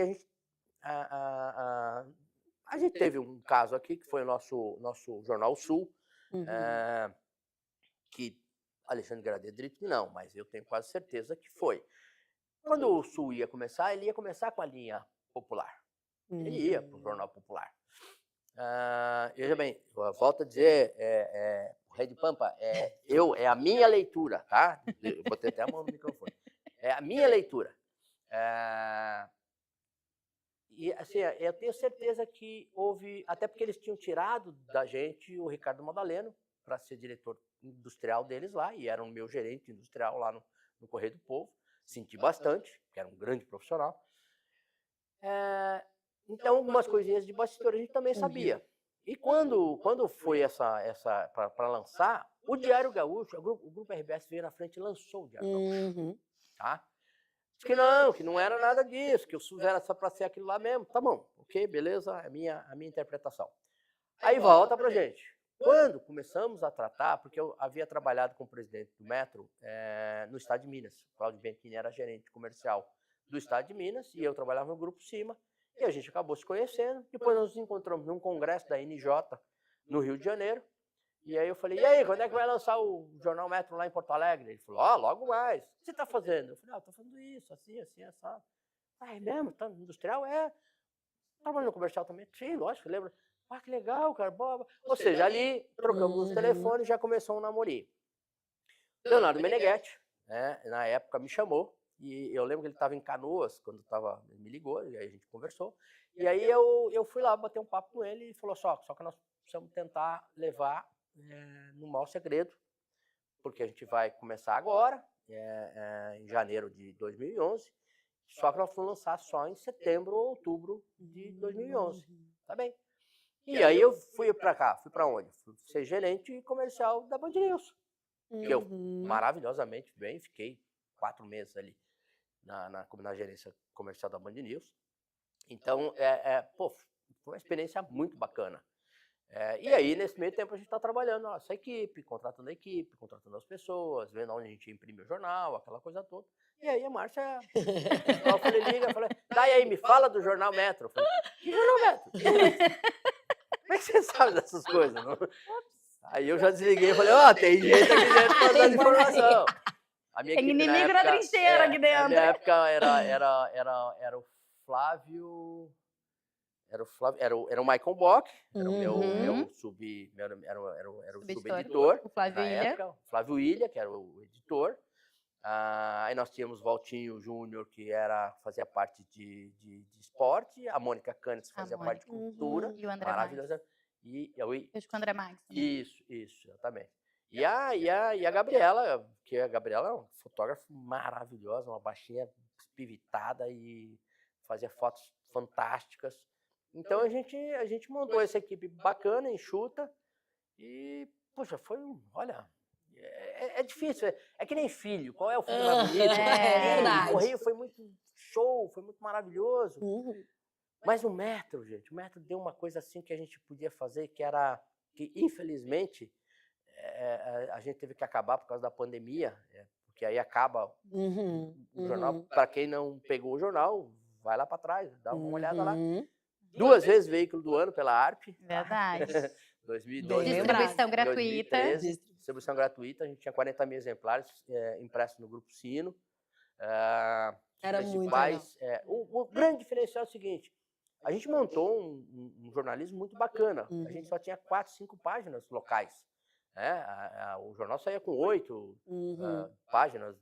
a gente... A gente teve um caso aqui, que foi o nosso Jornal Sul, que Alexandre Gradet disse não, mas eu tenho quase certeza que foi. Quando o Sul ia começar, ele ia começar com a linha popular. Ele ia para o Jornal Popular. Veja bem, volto a dizer, Rede Pampa, é a minha leitura, tá? Eu botei até a mão no microfone. É a minha leitura. E assim, eu tenho certeza que houve, até porque eles tinham tirado da gente o Ricardo Madaleno para ser diretor industrial deles lá, e era o meu gerente industrial lá no Correio do Povo. Senti bastante, que era um grande profissional. Então, algumas coisinhas de bastidor a gente também sabia. E quando foi para lançar, o Diário Gaúcho, o Grupo RBS veio na frente e lançou o Diário Gaúcho. Tá? Diz que não era nada disso, que o SUS era só para ser aquilo lá mesmo. Tá bom, ok, beleza, é a minha interpretação. Aí volta pra gente. Quando começamos a tratar, porque eu havia trabalhado com o presidente do Metro no estado de Minas, o Cláudio Bianchini era gerente comercial do estado de Minas, e eu trabalhava no Grupo Cima, e a gente acabou se conhecendo. Depois nós nos encontramos num congresso da NJ, no Rio de Janeiro, e aí eu falei, e aí, quando é que vai lançar o Jornal Metro lá em Porto Alegre? Ele falou, logo mais. O que você está fazendo? Eu falei, estou fazendo isso, assim, assim, assim. É mesmo? Tá industrial? trabalhou no comercial também? Sim, lógico, lembra? Ah, que legal, cara. Boa. Ou seja, ali trocamos os telefones e já começou um namorinho. Leonardo Meneghetti, né, na época me chamou, e eu lembro que ele estava em Canoas, quando ele me ligou, e aí a gente conversou. E aí eu fui lá bater um papo com ele e falou só que nós precisamos tentar levar no maior segredo, porque a gente vai começar agora, em janeiro de 2011, só que nós vamos lançar só em setembro ou outubro de 2011, tá bem? E aí eu fui para cá, fui para onde? Fui ser gerente comercial da Band News. Que eu maravilhosamente bem, fiquei 4 meses ali na gerência comercial da Band News. Então, pô, foi uma experiência muito bacana. E aí, nesse meio tempo, a gente está trabalhando nossa equipe, contratando a equipe, contratando as pessoas, vendo onde a gente imprime o jornal, aquela coisa toda. E aí a Márcia, eu falei, liga, eu falei, tá, e aí, me fala do Jornal Metro. Eu falei, que Jornal Metro? Como é que você sabe dessas coisas? Não? Aí eu já desliguei e falei, tem gente aqui dentro que tá dando informação. A minha Tem equipe, inimigo na trincheira aqui dentro. Na minha época era o Flávio. Era o Michael Bock, era o meu subeditor. O Flávio na Ilha. época, o Flávio Ilha, que era o editor. Aí nós tínhamos Valtinho Júnior, que fazia parte de esporte, a Mônica Canes fazia parte de cultura. E o André Maravilhosa. Eu acho que o André Max. Isso, exatamente. E a Gabriela, que a Gabriela é uma fotógrafa maravilhosa, uma baixinha espivitada e fazia fotos fantásticas. Então a gente montou essa equipe bacana, enxuta, e, poxa, olha, é difícil, é que nem filho, qual é o filho mais bonito? verdade. O Correio foi muito show, foi muito maravilhoso. Mas o Metro, gente, o Metro deu uma coisa assim que a gente podia fazer, que infelizmente a gente teve que acabar por causa da pandemia, porque aí acaba o jornal. Para quem não pegou o jornal, vai lá para trás, dá uma olhada lá. 2 vezes veículo do ano pela ARP. Verdade. 2012. Distribuição gratuita. 2013, distribuição gratuita, a gente tinha 40 mil exemplares impressos no Grupo Sino. Era muito legal. O grande diferencial é o seguinte, a gente montou um jornalismo muito bacana. A gente só tinha 4, 5 páginas locais. O jornal saía com 8 páginas,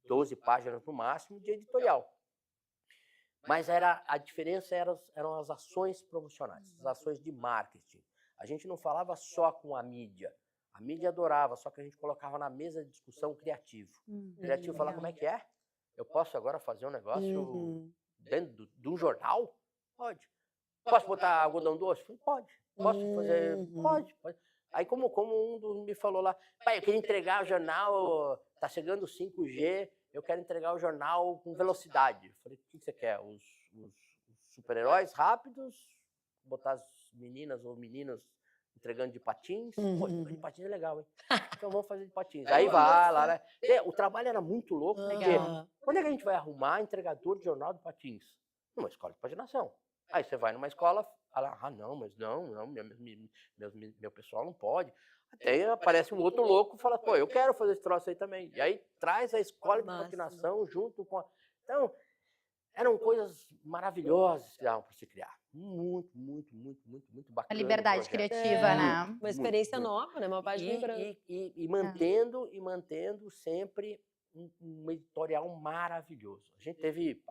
12 páginas no máximo de editorial. Mas a diferença eram as ações promocionais, as ações de marketing. A gente não falava só com a mídia. A mídia adorava, só que a gente colocava na mesa de discussão criativo. O criativo falava, como é que é? Eu posso agora fazer um negócio dentro de um jornal? Pode. Posso botar algodão doce? Pode. Posso fazer? Pode. Aí como me falou lá, pai, eu queria entregar o jornal, tá chegando o 5G, eu quero entregar o jornal com velocidade. Eu falei, o que você quer? Os super-heróis rápidos? Botar as meninas ou meninos entregando de patins? Pô, de patins é legal, hein? Então vamos fazer de patins. Aí vai lá, né? O trabalho era muito louco, porque quando é que a gente vai arrumar entregador de jornal de patins? Numa escola de patinação. Aí você vai numa escola, fala, não, mas não, meu pessoal não pode. Até aparece um outro louco e fala, pô, eu quero fazer esse troço aí também. E aí traz a escola de patinação junto com Então, eram coisas maravilhosas que davam para se criar. Muito bacana. A liberdade criativa, né? Uma experiência nova, né? Uma página branca. E mantendo sempre um editorial maravilhoso. A gente teve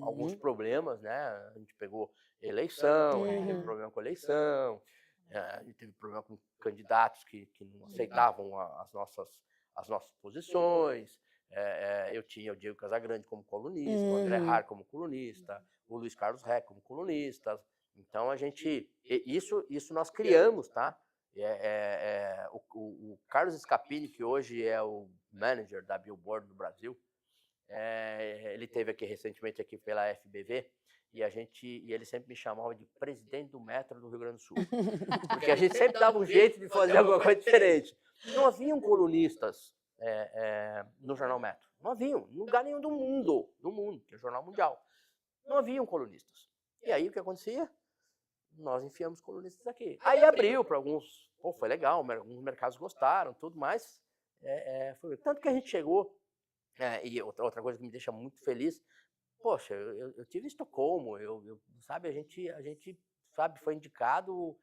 alguns problemas, né? A gente pegou eleição, a gente teve problema com eleição, a gente teve problema com candidatos que não aceitavam as nossas posições. Eu tinha o Diego Casagrande como colunista, o André Har como colunista, o Luiz Carlos Ré como colunista. Então isso nós criamos, tá? O Carlos Scapini, que hoje é o manager da Billboard do Brasil, ele esteve aqui recentemente pela FBV e ele sempre me chamava de presidente do Metro do Rio Grande do Sul, porque a gente sempre dava um jeito de fazer alguma coisa diferente. Não haviam colunistas no Jornal Metro, não haviam, em lugar nenhum do mundo, que é o Jornal Mundial, não haviam colunistas. E aí o que acontecia? Nós enfiamos colunistas aqui. Aí abriu para alguns, foi legal, alguns mercados gostaram, tudo mais. Foi tanto que a gente chegou, e outra coisa que me deixa muito feliz, poxa, eu tive em Estocolmo, sabe, a gente, sabe, foi indicado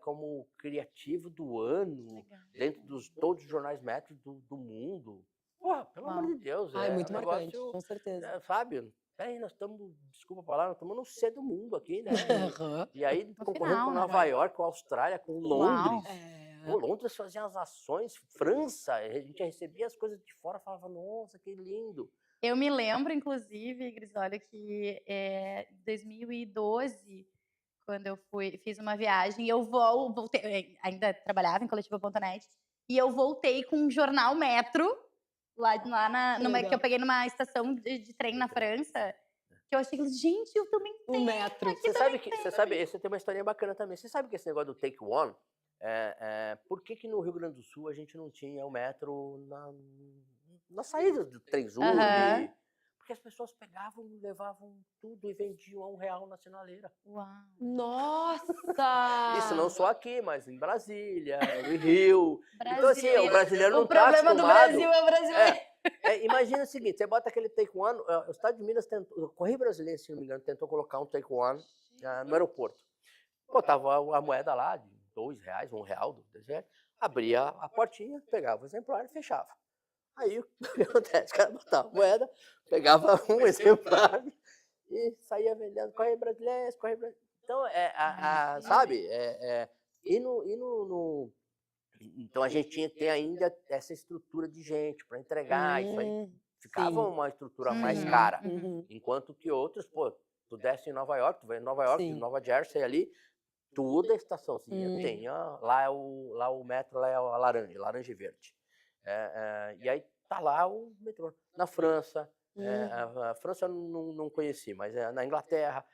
como criativo do ano, Legal. dentro dos todos os jornais métricos do mundo. Porra, pelo amor de Deus, Ai, é muito um marcante, negócio, com certeza. sabe, peraí, nós estamos, desculpa a palavra, nós estamos no C do mundo aqui, né? Aham. E aí, No concorrendo final, com né? Nova York, com a Austrália, com Londres. É. Pô, Londres fazia as ações, França, a gente recebia as coisas de fora, falava, nossa, que lindo. Eu me lembro, inclusive, Grisólia, que em 2012, quando eu fiz uma viagem, eu voltei, ainda trabalhava em Coletiva.net, e eu voltei com um jornal Metro, que eu peguei numa estação de trem na França, que eu achei, gente, eu também O metro. Você sabe, esse tem uma historinha bacana também. Você sabe que esse negócio do Take One, por que no Rio Grande do Sul a gente não tinha o metro na saída do Trenzul? Aham. Porque as pessoas pegavam, levavam tudo e vendiam a R$1 na sinaleira. Uau. Nossa! Isso não só aqui, mas em Brasília, no Rio. Então, assim, o brasileiro não O está problema do acostumado. Brasil é o brasileiro. Imagina o seguinte, você bota aquele Take One, o Estado de Minas tentou, o Correio Brasileiro, se não me engano, tentou colocar um Take One no aeroporto. Botava a moeda lá, de R$2, R$1 do deserto, abria a portinha, pegava o exemplar e fechava. Aí o que acontece? O cara botava a moeda, pegava um exemplar e saía vendendo Correio Brasileiro, Correio Brasileiro. Então, sabe? Então a gente tinha que ter ainda essa estrutura de gente para entregar, isso aí ficava uma estrutura mais cara. Enquanto que outros, pô, tu desce em Nova York, tu vai em Nova York, em Nova Jersey ali, toda a estaçãozinha tem, lá o metro lá é a laranja e verde. E aí tá lá o metrô. Na França, a França eu não conheci, mas na Inglaterra,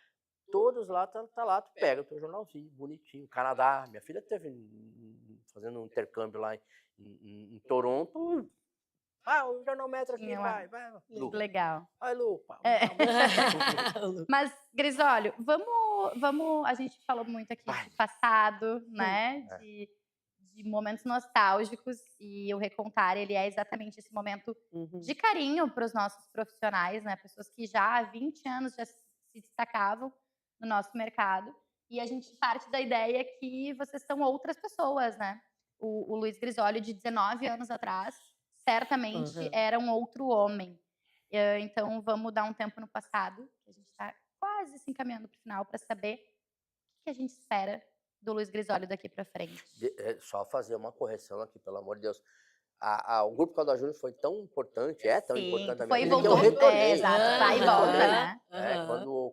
todos lá, tá lá, tu pega o teu jornalzinho, bonitinho. Canadá, minha filha esteve fazendo um intercâmbio lá em Toronto. O jornal Metro aqui, vai. Lu. Legal. Vai, Lu. Mas, Grisólio, vamos. A gente falou muito aqui de passado, né? De momentos nostálgicos. E o Recontar, ele é exatamente esse momento de carinho para os nossos profissionais, né? Pessoas que já há 20 anos já se destacavam no nosso mercado. E a gente parte da ideia que vocês são outras pessoas, né? O Luiz Grisólio, de 19 anos atrás, certamente era um outro homem. Então, vamos dar um tempo no passado, que a gente está quase se encaminhando para o final, para saber o que a gente espera do Luiz Grisólio daqui para frente. Só fazer uma correção aqui, pelo amor de Deus. O Grupo Caldas Júnior foi tão importante, tão importante na minha vida, que eu retornei. Exato, vai e volta, né?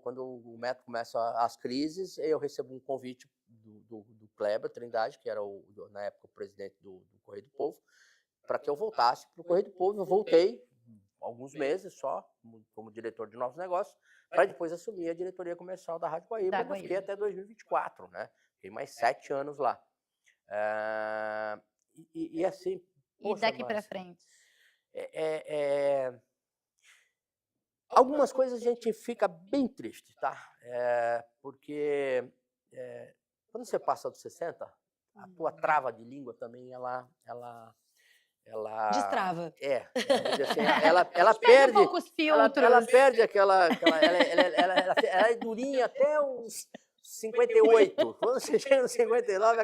Quando o Metro começa as crises, eu recebo um convite do Kleber Trindade, que era, na época, o presidente do Correio do Povo, para que eu voltasse para o Correio do Povo. Eu voltei alguns meses só, como diretor de novos negócios, para depois assumir a diretoria comercial da Rádio Guaíba. Eu fiquei até 2024, né? Fiquei mais 7 anos lá. E assim... Poxa, e daqui para frente? Algumas coisas a gente fica bem triste, tá? Porque quando você passa dos 60, a tua trava de língua também, ela destrava. Assim, ela perde um pouco os filtros. Ela perde aquela ela é durinha até uns 58. Quando você chega nos 59,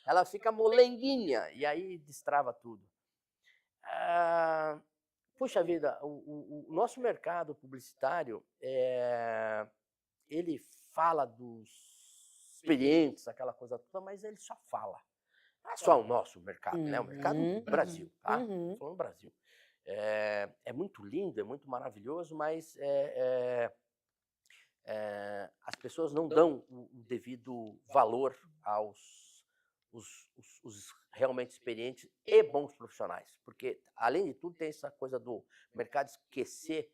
ela fica molenguinha e aí destrava tudo. Puxa vida, o nosso mercado publicitário, ele fala dos experientes, aquela coisa toda, mas ele só fala. Não é só o nosso mercado, né? O mercado do Brasil, tá? Falando do Brasil. É muito lindo, é muito maravilhoso, mas as pessoas não dão o devido valor aos os realmente experientes e bons profissionais. Porque, além de tudo, tem essa coisa do mercado esquecer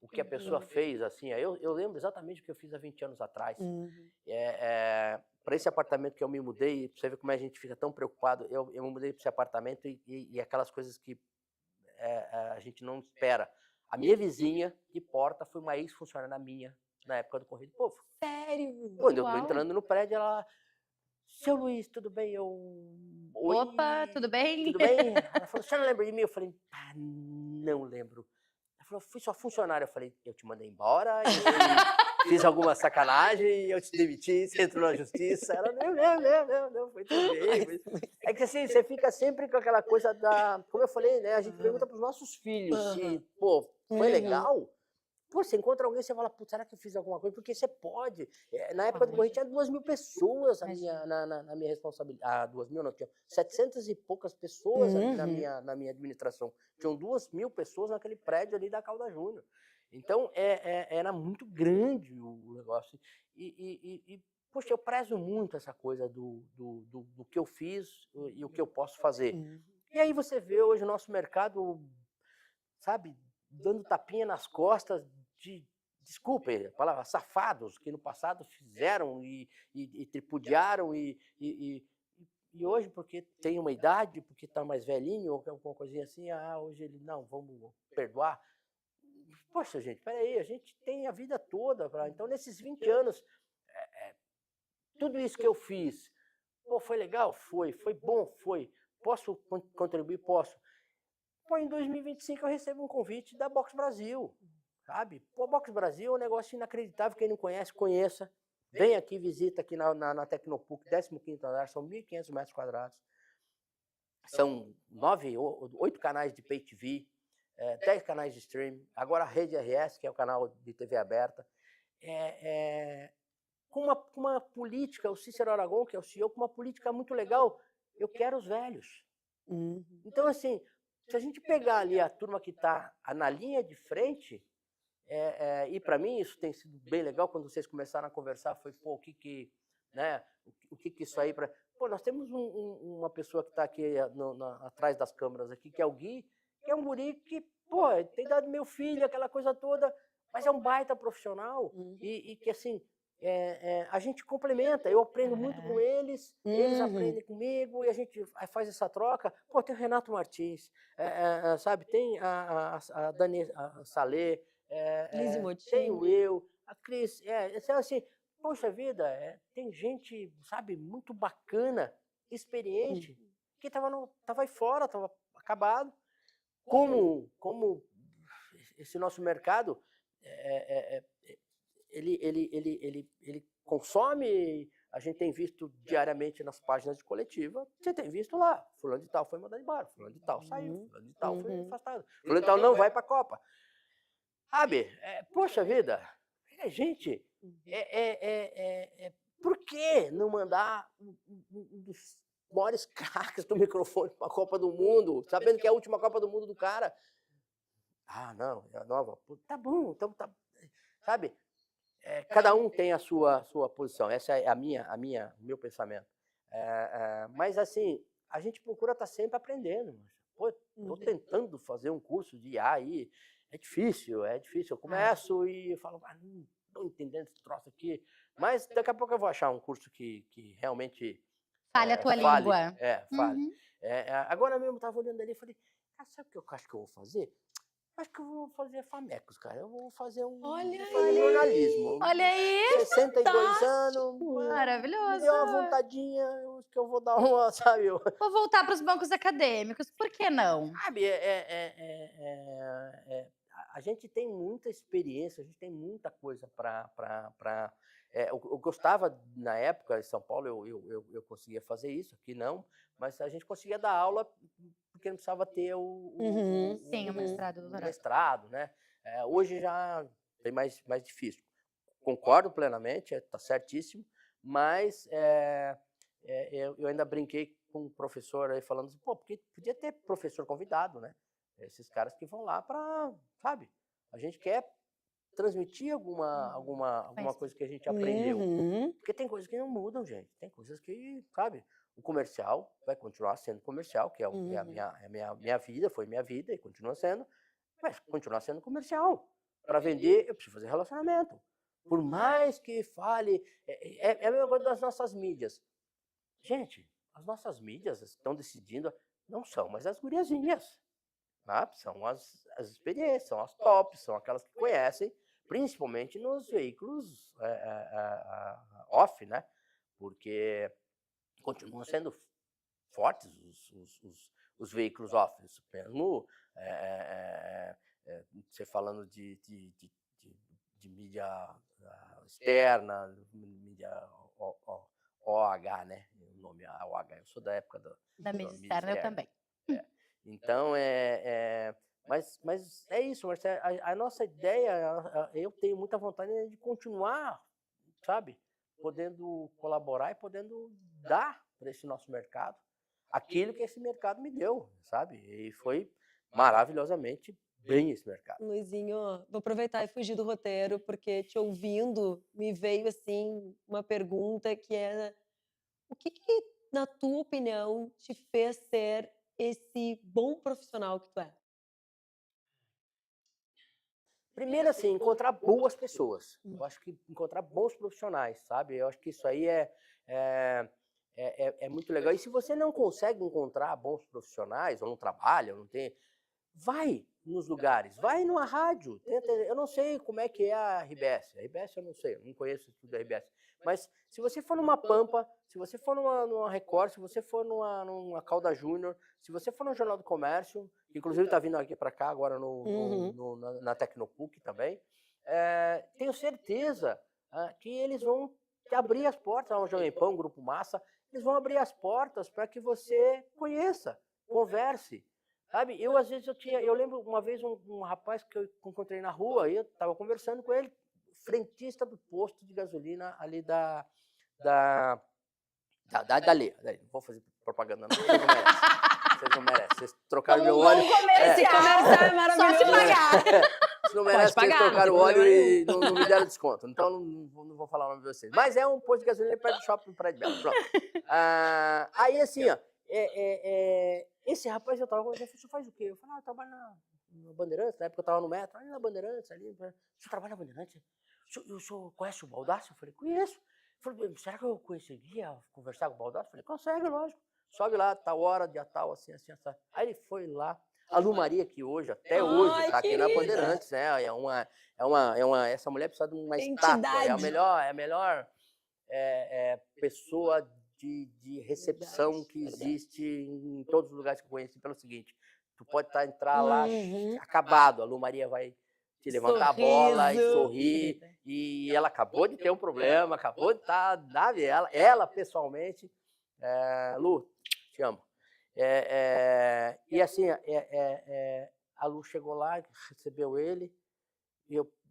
o que a pessoa fez. Assim, eu lembro exatamente o que eu fiz há 20 anos atrás. Para esse apartamento que eu me mudei, pra você ver como a gente fica tão preocupado, eu me mudei para esse apartamento e aquelas coisas que a gente não espera. A minha vizinha de porta foi uma ex-funcionária minha, na época do Correio do Povo. Sério? Quando eu tô entrando no prédio, ela... Seu Luiz, tudo bem? Oi, opa, tudo bem? Tudo bem? Ela falou, você não lembra de mim? Eu falei, não lembro. Ela falou, fui só funcionário. Eu falei, eu te mandei embora, eu fiz alguma sacanagem, eu te demiti, você entrou na justiça. Ela, não, foi tudo bem. É que assim, você fica sempre com aquela coisa da... Como eu falei, né? A gente pergunta para os nossos filhos se, pô, foi legal? Pô, você encontra alguém e você fala, pô, será que eu fiz alguma coisa? Porque você pode. Na época do Correio tinha 2.000 pessoas na minha responsabilidade. 2.000 não, tinha 700 e poucas pessoas ali na minha administração. Tinham 2.000 pessoas naquele prédio ali da Calda Júnior. Então, era muito grande o negócio. Poxa, eu prezo muito essa coisa do que eu fiz e o que eu posso fazer. E aí você vê hoje o nosso mercado, sabe, dando tapinha nas costas de, desculpem a palavra, safados, que no passado fizeram e tripudiaram e hoje, porque tem uma idade, porque está mais velhinho ou alguma coisinha assim, hoje ele, não, vamos perdoar. Poxa, gente, peraí, a gente tem a vida toda. Então, nesses 20 anos, tudo isso que eu fiz, pô, foi legal? Foi bom? Foi. Posso contribuir? Posso. Pô, em 2025 eu recebo um convite da Box Brasil, sabe? Pô, Box Brasil é um negócio inacreditável, quem não conhece, conheça. Vem aqui, visita aqui na Tecnopuc, 15º andar, são 1.500 metros quadrados. São 8 canais de Pay TV, 10 canais de streaming, agora a Rede RS, que é o canal de TV aberta. Com uma política, o Cícero Aragon, que é o CEO, com uma política muito legal, eu quero os velhos. Então, assim, se a gente pegar ali a turma que está na linha de frente, e para mim isso tem sido bem legal, quando vocês começaram a conversar, foi, pô, o que isso aí para... Pô, nós temos uma pessoa que está aqui atrás das câmeras aqui, que é o Gui, que é um guri que, pô, tem idade do meu filho, aquela coisa toda, mas é um baita profissional e que, assim, a gente complementa, eu aprendo muito com eles, eles aprendem comigo e a gente faz essa troca. Pô, tem o Renato Martins, sabe, tem a Dani Salê, tem o eu, a Cris, então, assim, poxa vida, tem gente, sabe, muito bacana, experiente, que tava aí fora, tava acabado. Como esse nosso mercado, ele consome, a gente tem visto diariamente nas páginas de coletiva, você tem visto lá, fulano de tal foi mandado embora, fulano de tal saiu, fulano de tal foi afastado, fulano de tal não vai para a Copa. Sabe, poxa vida, gente, por que não mandar um dos maiores craques do microfone para a Copa do Mundo, sabendo que é a última Copa do Mundo do cara? Não, é a nova. Tá bom, então tá, sabe? Cada um tem a sua posição. Essa é o meu pensamento. Mas assim, a gente procura estar sempre aprendendo. Pô, estou tentando fazer um curso de IA aí. É difícil. Eu começo e falo, não estou entendendo esse troço aqui. Mas daqui a pouco eu vou achar um curso que realmente fale a tua língua. Fale. Agora mesmo eu estava olhando ali e falei, sabe o que eu acho que eu vou fazer? Acho que eu vou fazer Famecos, cara. Eu vou fazer jornalismo. Olha aí! 62 anos. Maravilhoso. Me deu uma vontadinha, eu acho que eu vou dar uma, sabe? Vou voltar para os bancos acadêmicos, por que não? Sabe, a gente tem muita experiência, a gente tem muita coisa para... eu gostava, na época, em São Paulo, eu conseguia fazer isso, aqui não, mas a gente conseguia dar aula porque não precisava ter o mestrado, né? Hoje já é mais difícil. Concordo plenamente, está certíssimo, mas eu ainda brinquei com um professor aí falando assim, pô, porque podia ter professor convidado, né? Esses caras que vão lá para, sabe? A gente quer transmitir alguma coisa que a gente aprendeu. Porque tem coisas que não mudam, gente. Tem coisas que, sabe? O comercial vai continuar sendo comercial, que é a minha vida, foi minha vida e continua sendo, mas continuar sendo comercial. Para vender, eu preciso fazer relacionamento. Por mais que fale, é a mesma coisa das nossas mídias. Gente, as nossas mídias estão decidindo, não são mais as guriazinhas, tá? São as experiências, são as tops, são aquelas que conhecem, principalmente nos veículos off, né? Porque continuam sendo fortes os veículos off. Mesmo você falando de mídia externa, mídia OH, né? O nome OH, eu sou da época Da mídia externa, eu também. É. Então, mas é isso, Marcelo, a nossa ideia, eu tenho muita vontade de continuar, sabe, podendo colaborar e podendo dar para esse nosso mercado aquilo que esse mercado me deu, sabe, e foi maravilhosamente bem esse mercado. Luizinho, vou aproveitar e fugir do roteiro, porque te ouvindo, me veio, assim, uma pergunta que é: o que, na tua opinião, te fez ser esse bom profissional que tu é? Primeiro, assim, encontrar boas pessoas. Eu acho que encontrar bons profissionais, sabe? Eu acho que isso aí é muito legal. E se você não consegue encontrar bons profissionais, ou não trabalha, ou não tem, vai nos lugares, vai numa rádio. Eu não sei como é que é a RBS. A RBS eu não sei, eu não conheço tudo da RBS. Mas se você for numa Pampa, se você for numa Record, se você for numa Calda Júnior, se você for no Jornal do Comércio, que inclusive está vindo aqui para cá agora na Tecnopuc também, tenho certeza que eles vão te abrir as portas, ao Jovem Pan, Grupo Massa, eles vão abrir as portas para que você conheça, converse. Sabe, às vezes eu lembro uma vez um rapaz que eu encontrei na rua, e eu estava conversando com ele, frentista do posto de gasolina ali dali. Não vou fazer propaganda não, vocês não merecem, vocês trocaram meu óleo. Comercial é maravilhoso. só se pagar. Vocês não merecem, pagar, vocês trocaram o não tem óleo problema e não me deram desconto, então não vou falar o nome de vocês. Mas é um posto de gasolina perto do shopping Praia de Belo, pronto. Aí assim, ó, esse rapaz eu tava conversando, você faz o quê? Eu falei, eu trabalho na Bandeirantes, na época eu tava no metro, ali na Bandeirantes, ali. O senhor trabalha na Bandeirantes? O senhor conhece o Baldasso? Eu falei, conheço. Eu falei, será que eu conseguia conversar com o Baldasso? Eu falei, consegue, lógico. Sobe lá, tal hora, dia tal, assim. Aí ele foi lá. A Lu Maria, que até hoje, tá aqui na Bandeirantes, né? Essa mulher precisa de uma estátua. É a melhor pessoa de recepção que existe em todos os lugares que eu conheci, pelo seguinte: tu pode entrar lá acabado, a Lu Maria vai te levantar a bola e sorrir, e ela acabou de ter um problema, acabou de estar, ela pessoalmente, Lu, te amo. E assim, a Lu chegou lá, recebeu ele,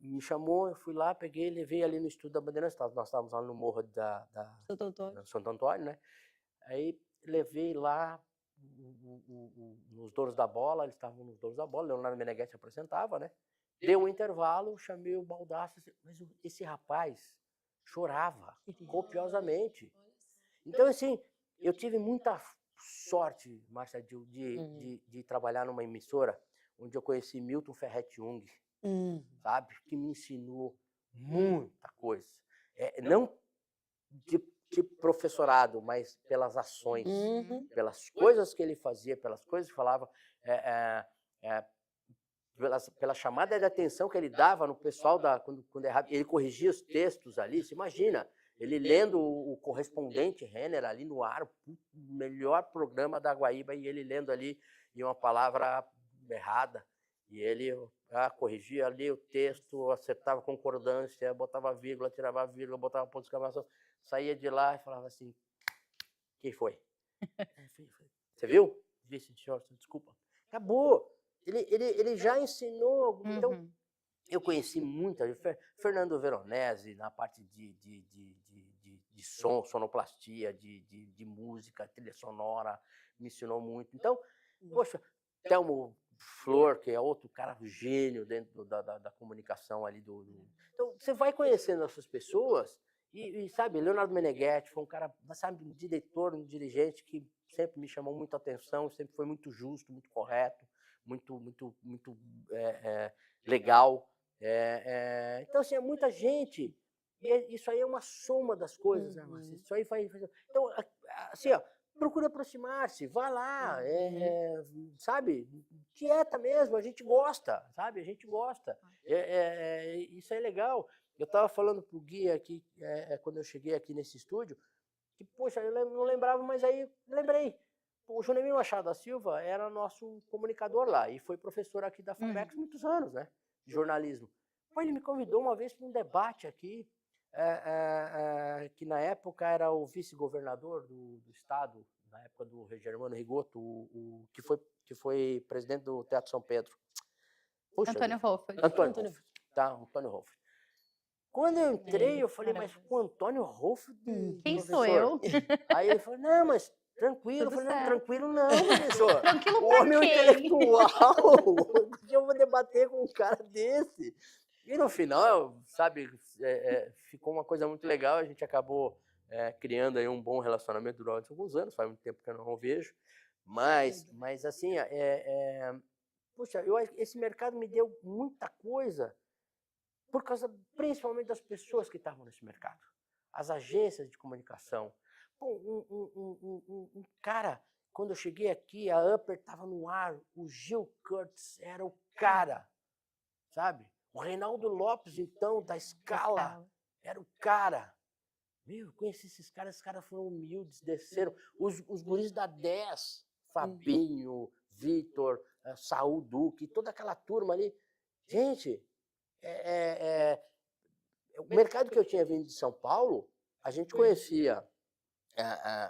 me chamou, eu fui lá, peguei, levei ali no estúdio da Bandeirantes, nós estávamos lá no morro Santo Antônio, né? Aí levei lá nos donos da bola, eles estavam nos donos da bola, Leonardo Meneghetti apresentava, né? Deu um intervalo, chamei o Baldasso, mas esse rapaz chorava copiosamente. Então, assim, eu tive muita sorte, Márcia, de trabalhar numa emissora onde eu conheci Milton Ferretti Jung, sabe? Que me ensinou muita coisa. Não de professorado, mas pelas ações, pelas coisas que ele fazia, pelas coisas que falava, pela chamada de atenção que ele dava no pessoal, quando errava, ele corrigia os textos ali, você imagina, ele lendo o correspondente Renner ali no ar, o melhor programa da Guaíba, e ele lendo ali e uma palavra errada, e ele corrigia ali o texto, acertava concordância, botava vírgula, tirava vírgula, botava ponto de exclamação, saía de lá e falava assim, quem foi? Você viu? Disse, senhor, desculpa. Acabou. Ele já ensinou. Então, eu conheci muita gente. Fernando Veronese, na parte de som, sonoplastia, de música, trilha sonora, me ensinou muito. Então, poxa, Telmo Flor, que é outro cara gênio dentro da comunicação ali Então, você vai conhecendo essas pessoas e sabe, Leonardo Meneghetti foi um cara, sabe, um diretor, um dirigente que sempre me chamou muito a atenção, sempre foi muito justo, muito correto, muito legal. Então, assim, é muita gente, e isso aí é uma soma das coisas, né, Márcia? Isso aí vai... Então, assim, ó, procure aproximar-se, vá lá, sabe? Quieta mesmo, a gente gosta, sabe? A gente gosta. Isso é legal. Eu estava falando pro Gui aqui, quando eu cheguei aqui nesse estúdio, que, poxa, eu não lembrava, mas aí lembrei. o Junimir Machado da Silva era nosso comunicador lá e foi professor aqui da FAMEX muitos anos, né? De jornalismo. Pô, ele me convidou uma vez para um debate aqui, que na época era o vice-governador do estado, na época do Germano Rigoto, que foi presidente do Teatro São Pedro. Puxa, Antônio Hoffert. Antônio Hoffert. Quando eu entrei, eu falei, mas o Antônio Hoffert, Quem professor? sou eu? Aí ele falou, não, mas tranquilo. Tudo Eu falei, não, certo. tranquilo não, professor. Tranquilo O pra homem é um quem? intelectual. Eu vou debater com um cara desse. E no final, sabe, ficou uma coisa muito legal. A gente acabou criando aí um bom relacionamento durante alguns anos. Faz muito tempo que eu não o vejo. Mas assim, puxa, esse mercado me deu muita coisa por causa, principalmente, das pessoas que estavam nesse mercado. As agências de comunicação. Pô, um cara, quando eu cheguei aqui, a Upper estava no ar, o Gil Curtis era o cara, sabe? O Reinaldo Lopes, então, da Scala, era o cara. Meu, eu conheci esses caras foram humildes, desceram. Os guris da 10, Fabinho, Vitor, Saul Duque, toda aquela turma ali. Gente, o mercado que eu tinha vindo de São Paulo, a gente conhecia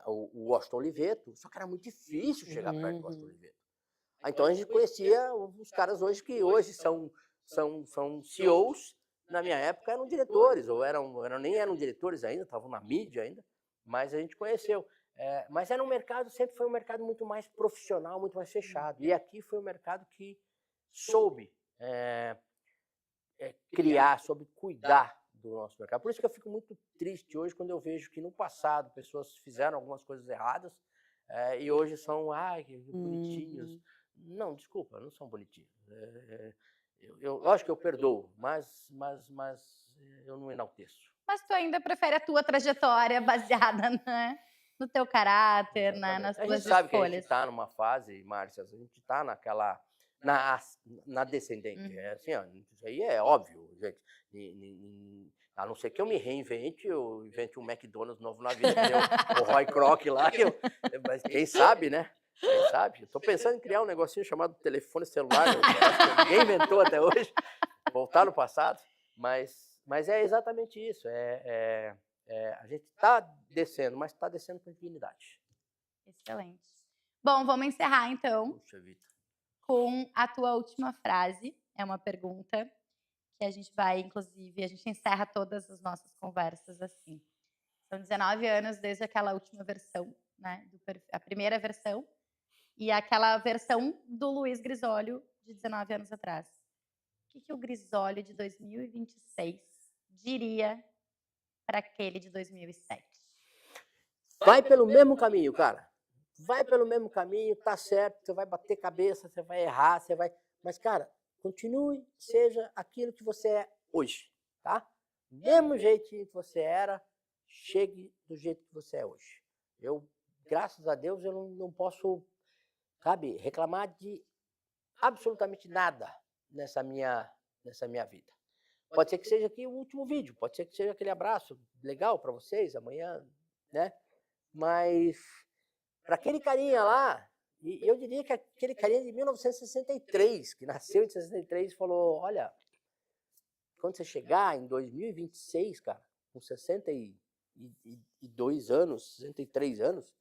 o Washington Oliveto, só que era muito difícil chegar perto do Washington Oliveto. Então a gente conhecia os caras hoje que hoje são CEOs, na minha época eram diretores, ou nem eram diretores ainda, estavam na mídia ainda, mas a gente conheceu. Mas era um mercado, sempre foi um mercado muito mais profissional, muito mais fechado. E aqui foi um mercado que soube criar, soube cuidar do nosso mercado. Por isso que eu fico muito triste hoje quando eu vejo que no passado pessoas fizeram algumas coisas erradas e hoje são, bonitinhos. Não, desculpa, não são bonitinhos. Lógico que eu perdoo, mas eu não enalteço. Mas tu ainda prefere a tua trajetória baseada, né, no teu caráter, né, nas tuas escolhas. A gente sabe que a gente está numa fase, Márcia, a gente está naquela... Na descendente. Assim, ó, isso aí é óbvio, gente. A não ser que eu me reinvente, eu invente um McDonald's novo na vida, que nem o Roy Kroc lá. Mas quem sabe, né? Quem sabe? Eu tô pensando em criar um negocinho chamado telefone celular, que ninguém inventou até hoje. Voltar no passado. Mas é exatamente isso. A gente está descendo, mas está descendo com dignidade. Excelente. Bom, vamos encerrar então. Puxa vida. Com a tua última frase. É uma pergunta que a gente vai, inclusive, a gente encerra todas as nossas conversas assim. São 19 anos desde aquela última versão, né? A primeira versão e aquela versão do Luiz Grisolio de 19 anos atrás. O que o Grisolio de 2026 diria para aquele de 2007? Vai pelo mesmo caminho, cara. Vai pelo mesmo caminho, tá certo, você vai bater cabeça, você vai errar, você vai... Mas, cara, continue, seja aquilo que você é hoje, tá? Mesmo jeitinho que você era, chegue do jeito que você é hoje. Eu, graças a Deus, eu não posso, sabe, reclamar de absolutamente nada nessa minha vida. Pode ser que seja aqui o último vídeo, pode ser que seja aquele abraço legal para vocês amanhã, né? Mas... para aquele carinha lá, e eu diria que aquele carinha de 1963, que nasceu em 63, falou, olha, quando você chegar em 2026, cara, com 62 anos, 63 anos,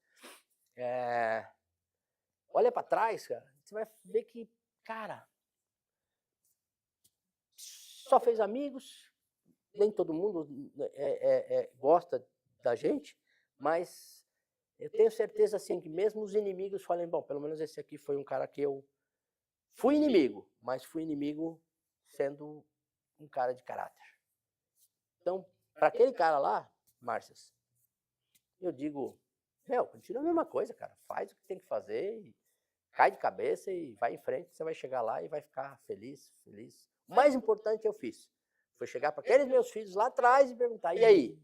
olha para trás, cara, você vai ver que, cara, só fez amigos, nem todo mundo gosta da gente, mas... eu tenho certeza, assim, que mesmo os inimigos falem, bom, pelo menos esse aqui foi um cara que eu fui inimigo, mas fui inimigo sendo um cara de caráter. Então, para aquele cara lá, Márcias, eu digo, continua a mesma coisa, cara. Faz o que tem que fazer, e cai de cabeça e vai em frente, você vai chegar lá e vai ficar feliz. O mais importante eu fiz, foi chegar para aqueles meus filhos lá atrás e perguntar, e aí?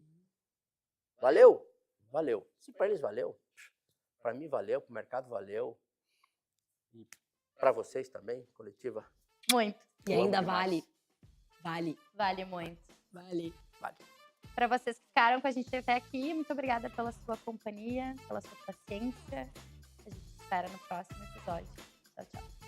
Valeu? Valeu. Se para eles valeu, para mim valeu, para o mercado valeu. E para vocês também, coletiva. Muito. E ainda vale. Vale. Vale muito. Vale. Para vocês que ficaram com a gente até aqui, muito obrigada pela sua companhia, pela sua paciência. A gente espera no próximo episódio. Tchau, tchau.